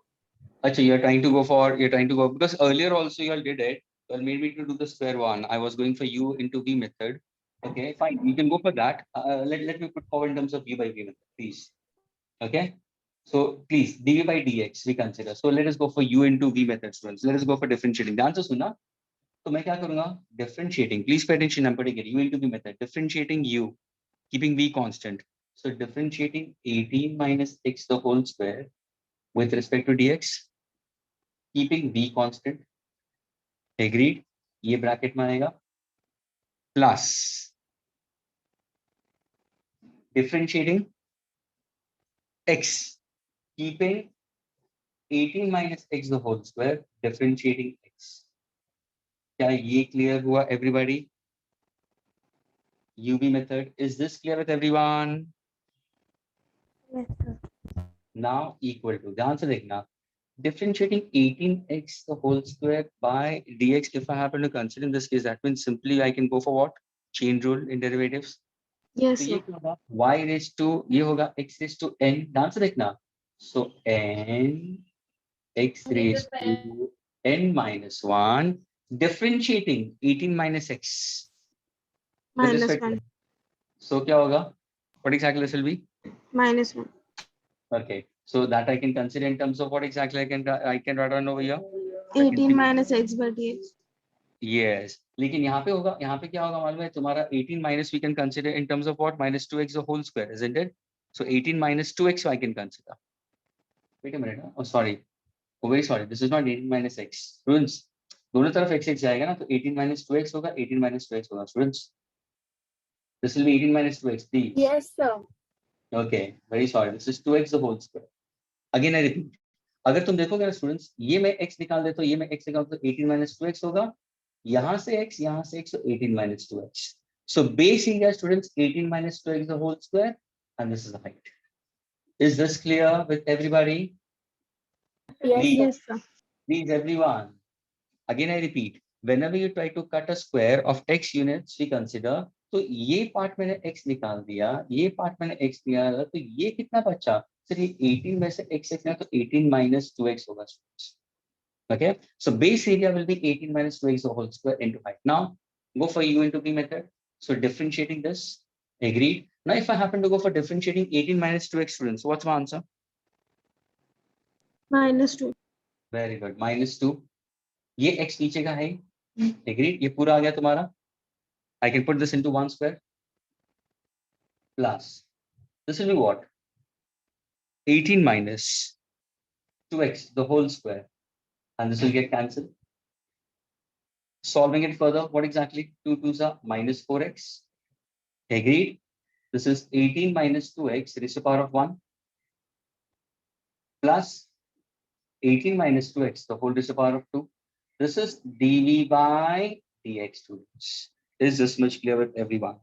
Actually, you're trying to go because earlier also you all did it. Well, maybe to do the square one. I was going for u into v method. Okay, fine. You can go for that. Let me put forward in terms of u by v method, please. Okay. So please, dv by dx we consider. So let us go for u into v method, students. Let us go for differentiating. The answer सुना? तो मैं क्या करूँगा? Differentiating. Please pay attention. I'm putting it u into v method. Differentiating u, keeping v constant. So differentiating 18 minus x the whole square with respect to dx, keeping v constant. Agreed? ये bracket में आएगा plus differentiating x, keeping 18 minus x the whole square, differentiating x. क्या ये clear हुआ everybody? UV method, is this clear with everyone? Yes, sir. Now equal to, ध्यान से देखना, differentiating 18x the whole square by dx. If I happen to consider in this case, that means simply I can go for what? Chain rule in derivatives. Yes, तो sir. ये क्या होगा? Y raised to, ये होगा x raised to n. ध्यान से देखना. So n x raised to n minus 1, differentiating 18 minus x. with Minus respect to 1. n. So क्या होगा? What exactly this will be? Minus 1. Okay. So that I can consider in terms of what exactly I can write down over here. 18 minus x by dx. Yes. लेकिन यहाँ पे होगा, यहाँ पे क्या होगा मालूम है तुम्हारा 18 minus we can consider in terms of what? Minus 2x the whole square, isn't it? So 18 minus 2x I can consider. Wait a minute. Oh, sorry. Oh, very sorry. This is not 18 minus x. Students, दोनों तरफ x जाएगा ना तो 18 minus 2x होगा, 18 minus 2x होगा. Students, this will be 18 minus 2x. Please. Yes, sir. Okay. Very sorry. This is 2x the whole square. Again I repeat. अगर तुम देखोगे ना स्टूडेंट्स, ये मैं x निकाल देता हूँ, ये मैं x निकाल तो 18 minus 2x होगा. यहाँ से x, so 18 minus 2x. So base area students 18 minus 2x the whole square, and this is the height. Is this clear with everybody? Yes, Please, sir. Yes, sir. please everyone. Again I repeat, whenever you try to cut a square of x units, we consider, तो ये part मैंने x निकाल दिया, ये part मैंने x निकाला, तो ये कितना बचा? सर ये 18 में से x निकाला तो 18 minus 2x होगा. Okay, so base area will be 18 minus 2x the whole square into height. Now go for U into V method. So differentiating this, agreed. Now if I happen to go for differentiating 18 minus 2x students, what's my answer? Minus 2. Very good, minus 2. ये x नीचे का है, agreed. ये पूरा आ गया तुम्हारा. I can put this into 1 square plus, this will be what? 18 minus 2x the whole square, and this will get cancelled. Solving it further, what exactly? 2 2s are minus 4x. Agreed. This is 18 minus 2x raised to the power of 1 plus 18 minus 2x the whole raised to the power of 2. This is dv by dx students. Is this much clear with everyone?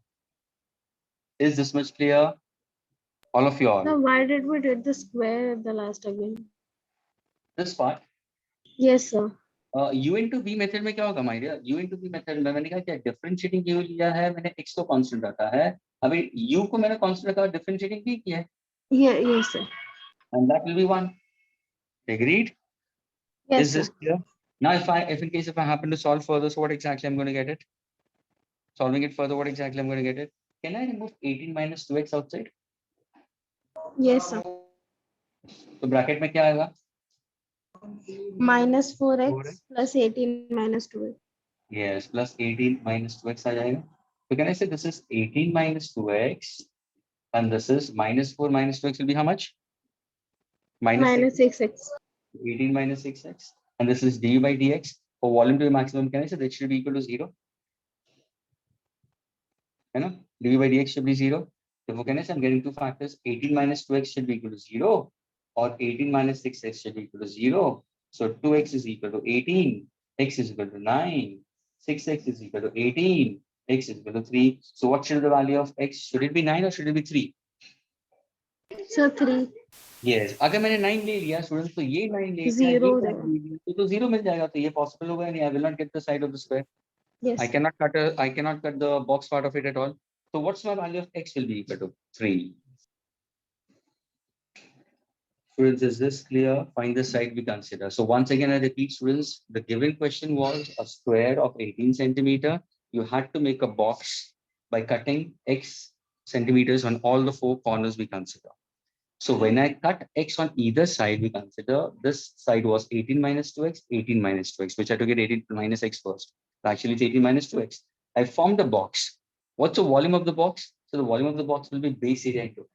Is this much clear? All of you all. Now, why did we did the square at the last again? This part. Yes, sir. U into V method में क्या होगा my dear? U into V method में मैंने कहा क्या differentiating U लिया है, मैंने x को constant रखा है, अभी U को मैंने constant रखा, differentiating V किया है. Yeah, yes, sir. And that will be 1. Agreed? Yes, Is this sir. clear? Now if I happen to solve further, so what exactly I'm going to get it? Solving it further, what exactly I'm going to get it? Can I remove 18 minus 2x outside? Yes, sir. तो bracket में क्या आएगा? Minus 4x plus 18 minus 2x. Yes, plus 18 minus 2x आ जाएगा. So can I say this is 18 minus 2x and this is minus 4 minus 2x will be how much? Minus 6x. 18 minus 6x, and this is du by dx. For volume to be maximum, can I say that should be equal to 0? You know, du by dx should be 0. Therefore, can I say I'm getting two factors? 18 minus 2x should be equal to 0, or 18 minus 6x should be equal to 0. So 2x is equal to 18, x is equal to 9, 6x is equal to 18, x is equal to 3. So what should be the value of x? Should it be 9 or should it be 3? So 3. Yes. अगर मैंने 9 ले लिया students तो ये 9 ले लिया, Zero ये देगा। 9 ले लिया, तो 0 मिल जाएगा, तो ये पॉसिबल होगा नहीं. I will not get the side of the square. Yes. I cannot cut the box part of it at all. So what's my value of x will be equal to 3. Students, is this clear? Find the side we consider. So once again, I repeat, students, the given question was a square of 18 centimeter. You had to make a box by cutting x centimeters on all the 4 corners we consider. So when I cut x on either side, we consider this side was 18 minus 2x, 18 minus 2x, which I had to get 18 minus x first. Actually, it's 18 minus 2x. I formed the box. What's the volume of the box? So the volume of the box will be base area into.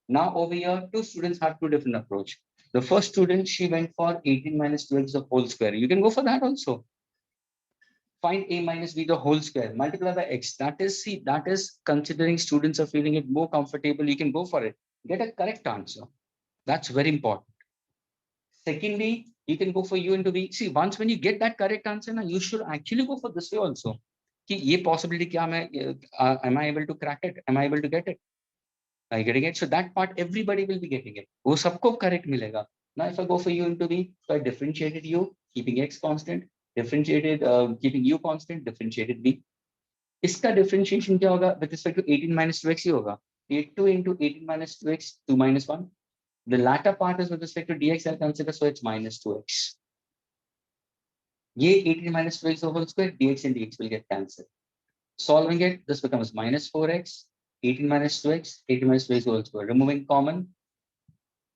Now over here, two students have two different approach. The first student, she went for 18 minus 2x the whole square. You can go for that also. find a minus b the whole square, multiply by x. That is, see, that is considering students are feeling it more comfortable. You can go for it. Get a correct answer. That's very important. Secondly, you can go for u into v. See, once when you get that correct answer, now you should actually go for this way also. कि ये possibility क्या मैं, am I able to crack it? Am I able to get it? Are you getting it? So that part everybody will be getting it. वो सबको correct मिलेगा. Now if I go for u into v, so I differentiated u, keeping x constant, differentiated, keeping u constant, differentiated v. इसका differentiation क्या होगा? With respect to 18 minus 2x ही होगा. 8 into 18 minus 2x, 2 minus 1. The latter part is with respect to dx, I'll consider, so it's minus 2x. ये 18 minus 2x the whole square, dx and dx will get cancelled. Solving it, this becomes minus 4x, 18 minus 2x, 18 minus 2x the whole square. Removing common,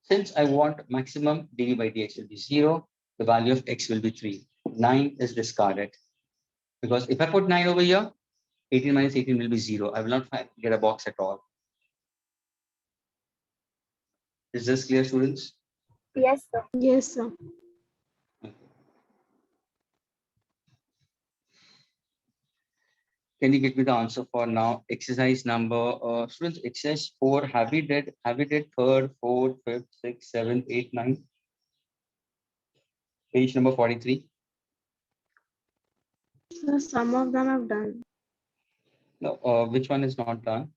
since I want maximum, dv by dx will be 0, the value of x will be 3. 9 is discarded. Because if I put 9 over here, 18 minus 18 will be 0. I will not get a box at all. Is this clear, students? Yes, sir. Yes, sir. Can you give me the answer for now? Exercise number, students, exercise 4, have we did third, fourth, fifth, sixth, seventh, eighth, ninth? Page number 43. So some of them have done. No, which one is not done?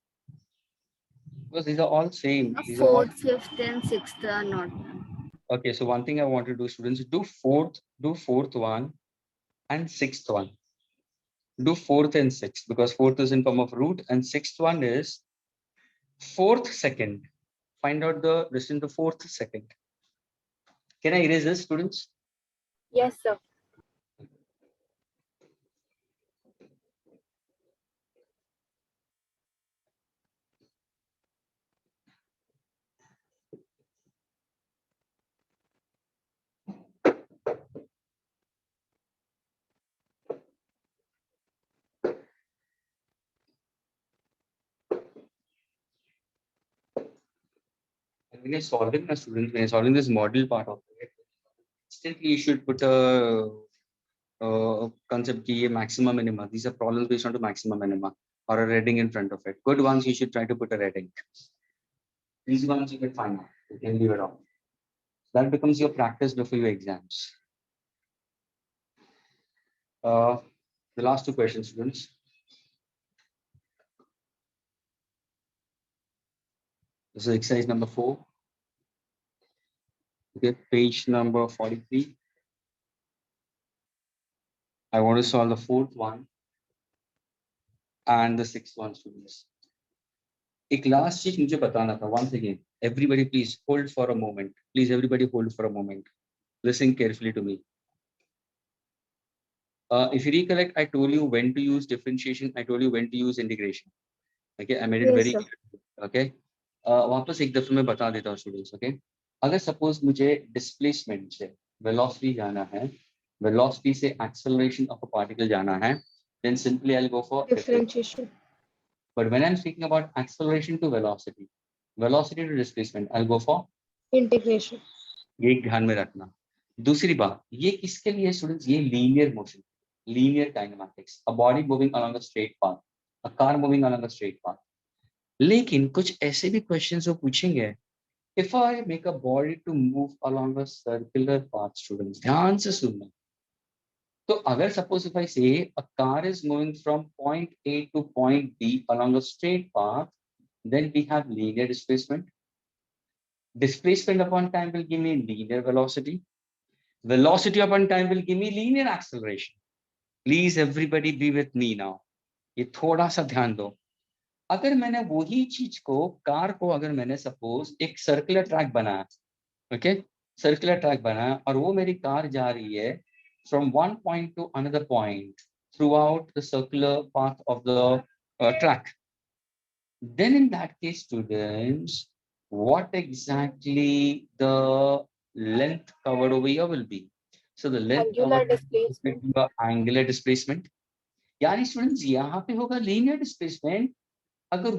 Because these are all same. These are all, Fourth, fifth, and sixth are not. okay, so one thing I want to do, students, do fourth one and sixth one. Do fourth and sixth, because fourth is in form of root and sixth one is fourth second. Find out the distance to fourth second. Can I erase this, students? Yes, sir. When you're solving a student, when you're solving this model part of it, instantly you should put a concept ki ye maximum minima. These are problems based on the maximum minima or a reading in front of it. Good ones you should try to put a reading. These ones you can find out. You can leave it off. That becomes your practice before your exams. The last two questions, students. This is exercise number 4. Okay, page number 43. I want to solve the fourth one and the sixth one, students. एक last चीज मुझे बताना था. Once again, everybody please hold for a moment. Please everybody hold for a moment. Listen carefully to me. If you recollect, I told you when to use differentiation. I told you when to use integration. Okay, I made it Yes, very sir. clear. Okay. वापस एक दफे मैं बता देता हूँ students. Okay. अगर suppose मुझे displacement से velocity जाना है, velocity से acceleration of a particle जाना है, then simply I'll go for Differentiation. But when I'm speaking about acceleration to velocity, velocity to displacement, I'll go for Integration. ये एक ध्यान में रखना. दूसरी बात, ये किसके लिए स्टूडेंट्स? ये linear motion, linear kinematics, a body moving along a straight path, a car moving along a straight path. लेकिन कुछ ऐसे भी क्वेश्चंस वो पूछेंगे, if I make a body to move along a circular path, students, ध्यान से सुनना. तो अगर suppose if I say a car is moving from point A to point B along a straight path, then we have linear displacement. Displacement upon time will give me linear velocity. Velocity upon time will give me linear acceleration. Please everybody be with me now. ये थोड़ा सा ध्यान दो. अगर मैंने वही चीज को, कार को अगर मैंने सपोज एक सर्कुलर ट्रैक बनाया, ओके, सर्कुलर ट्रैक बनाया और वो मेरी कार जा रही है from one point to another point throughout the circular path of the track. Then in that case, students, what exactly the length covered over here will be? So the length Angular covered displacement. will be angular displacement. यानी students यहाँ पे होगा linear displacement. अगर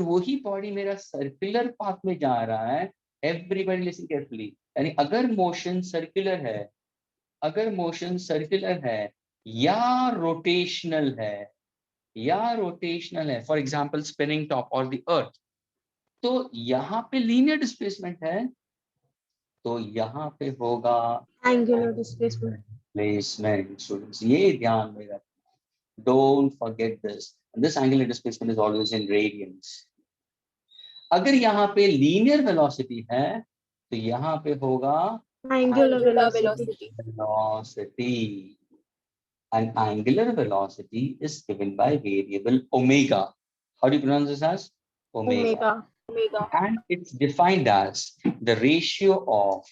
वही body मेरा circular path में जा रहा है, एवरीबॉडी लिसन केयरफुली, यानी अगर मोशन सर्कुलर है, या रोटेशनल है, फॉर एग्जाम्पल स्पिनिंग टॉप और द अर्थ, तो यहाँ पे लीनियर डिस्प्लेसमेंट है, तो यहाँ पे होगा Angular displacement. डिस्प्लेसमेंट। स्टूडेंट्स ये ध्यान में रखना, don't forget this, this angular displacement is always in radiance. अगर यहाँ पे लीनियर वेलोसिटी है तो यहाँ पे होगा Angular velocity. velocity. An angular velocity is given by variable omega. How do you pronounce this as? Omega. Omega. And it's defined as the ratio of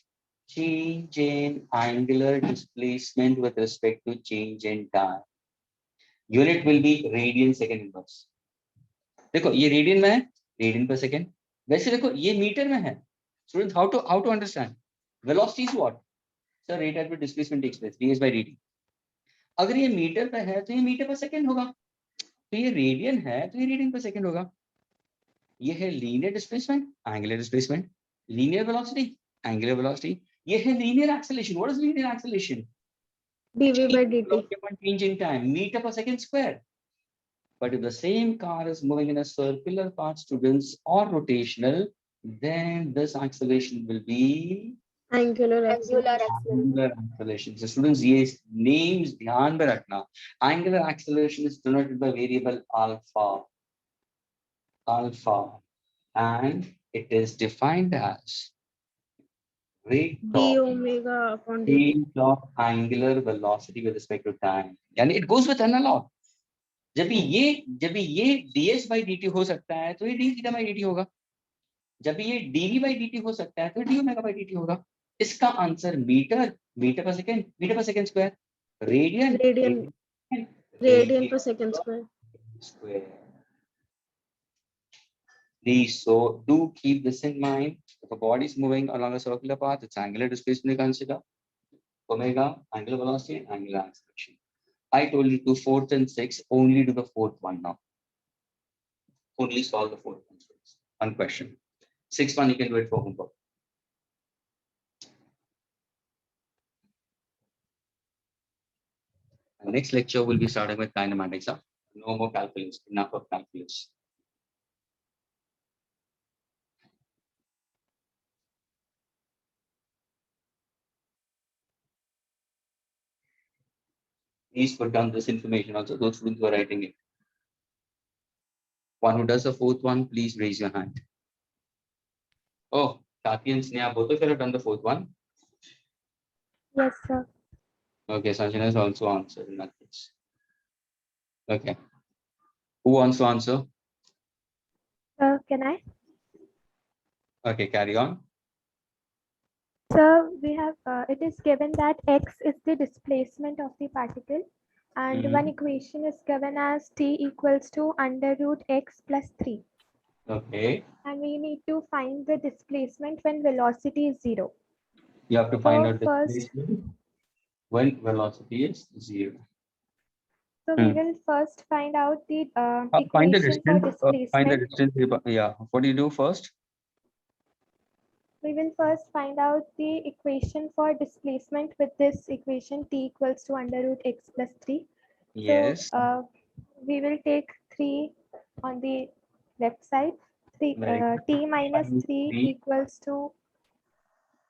change in angular displacement with respect to change in time. Unit will be radian second inverse. देखो ये radian में है, radian पर second. वैसे देखो ये metre में है। Students, how to understand? Velocity is what? Sir, rate at which displacement takes place, ds by dt. अगर ये मीटर पे है तो ये मीटर पर सेकेंड होगा, तो ये रेडियन है तो ये रेडियन पर सेकेंड होगा। ये है linear displacement, angular displacement, linear velocity, angular velocity. ये है linear acceleration. What is linear acceleration? dv by dt. Change in time, meter per second square. But if the same car is moving in a circular path, students, or rotational, then this acceleration will be Angular angular acceleration. So students, ये names ध्यान में रखना. Angular acceleration is denoted by variable alpha, and it is defined as rate d of omega upon dt. change of angular velocity with respect to time. And it goes with analog. जब भी ये ds by dt हो सकता है तो ये d theta by dt होगा। जब भी ये dv by dt हो सकता है तो d omega by dt होगा। इसका आंसर मीटर पर second square, radian per second square. Please, so do keep this in mind. If a body is moving along a circular path, its angular displacement you consider, omega, angular velocity, and angular acceleration. I told you to 4th and 6th, only do the 4th one now. Only solve the 4th one. One question. 6th one you can do it for homework. The next lecture will be starting with kinematics. Huh? No more calculus, enough of calculus. Please put down this information also, those students who are writing it. One who does the 4th one, please raise your hand. Oh, Tati and Sneha, both of you have done the 4th one. Yes, sir. Okay, Sanjana has also answered in that case. Okay. Who wants to answer? Can I? Okay, carry on. So we have, it is given that x is the displacement of the particle, and one equation is given as t equals to under root x plus 3. Okay. And we need to find the displacement when velocity is 0. You have to find So out first- displacement when velocity is 0. So we will first find out the Find the equation for distance. displacement. Find the distance. Yeah. What do you do first? We will first find out the equation for displacement with this equation t equals to under root x plus 3. Yes. So we will take 3 on the left side. Very good. T minus 3 3 equals to,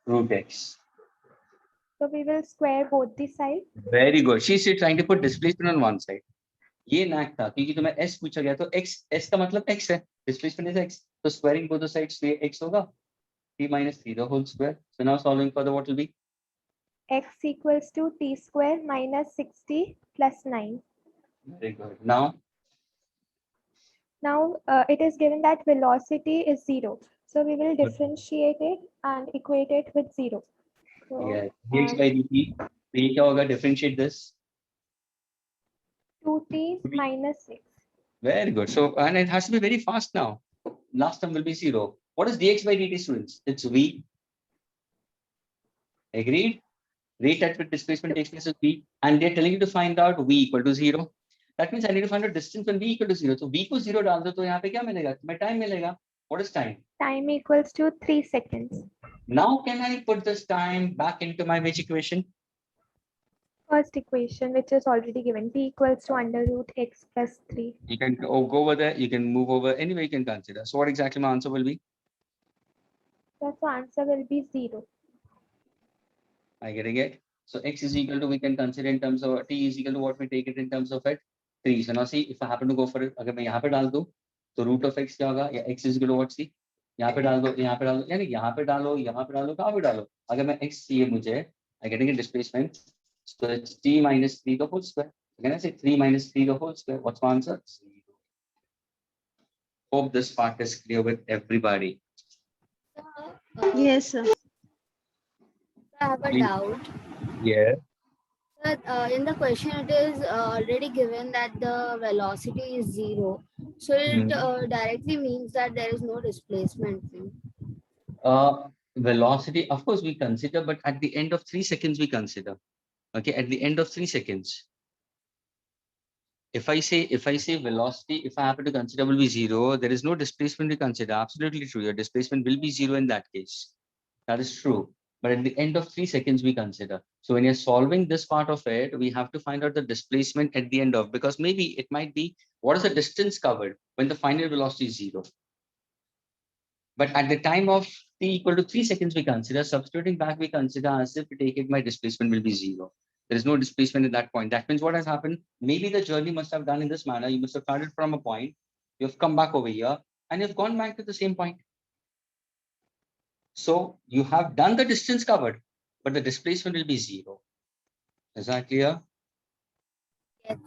root x. so we will square both the sides. Very good. She's trying to put displacement on one side. ये नाक था क्योंकि तुम्हें s पूछा गया तो s का मतलब x है, displacement is x, so squaring both the sides तो ये x होगा, t minus 3 the whole square. So now solving for the what will be? X equals to t square minus 60 plus 9. Very good. Now It is given that velocity is 0. So we will differentiate it and equate it with 0. So, yes, dx by dt. तो ये क्या होगा? Differentiate this. 2t minus 6. Very good. So, and it has to be very fast now. Last term will be 0. What is dx by dt, students? It's v. Agreed? Rate at which displacement takes place is v. And they're telling you to find out v equal to 0. That means I need to find out distance when v equal to 0. So v को 0 डाल दो तो यहाँ पे क्या मिलेगा? तुम्हें time मिलेगा. What is time? Time equals to 3 seconds. Now can I put this time back into my which equation? First equation, which is already given, t equals to under root x plus 3. You can go over there, you can move over, anyway you can consider. So what exactly my answer will be? So answer will be 0. I getting it? So x is equal to, we can consider in terms of t is equal to what we take it in terms of it 3. So now see, if I happen to go for it, अगर मैं यहाँ पे डाल दूँ तो root of x क्या होगा? या x is equal to what? See, यहाँ पे डाल दो, यहाँ पे डाल दो, यानी यहाँ पे डालो, यहाँ पे डालो, कहाँ पे डालो? अगर मैं x चाहिए मुझे, I getting a displacement. So it's t minus 3 the whole square. Can I say 3 minus 3 the whole square? What's my answer? 0. Hope this part is clear with everybody. Yes, sir. I have a Please. doubt. Yeah. Sir, in the question, it is already given that the velocity is 0. So it directly means that there is no displacement. Velocity, of course, we consider, but at the end of 3 seconds, we consider. Okay, at the end of 3 seconds. If I say velocity, if I happen to consider will be 0, there is no displacement to consider. Absolutely true. Your displacement will be 0 in that case. That is true. But at the end of 3 seconds, we consider. So when you're solving this part of it, we have to find out the displacement at the end of, because maybe it might be, what is the distance covered when the final velocity is 0? But at the time of t equal to 3 seconds, we consider. Substituting back, we consider as if we take it, my displacement will be 0. There is no displacement at that point. That means what has happened? Maybe the journey must have done in this manner. You must have started from a point. You have come back over here and you've gone back to the same point. So you have done the distance covered, but the displacement will be 0. Is that clear? Yes.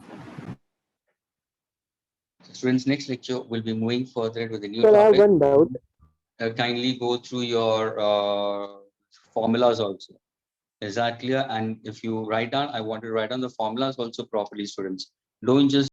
Students, next lecture will be moving further with a new Sir, I have topic. one doubt. Kindly go through your formulas also. Is that clear? And if you write down, I want to write down the formulas also properly, students. Don't just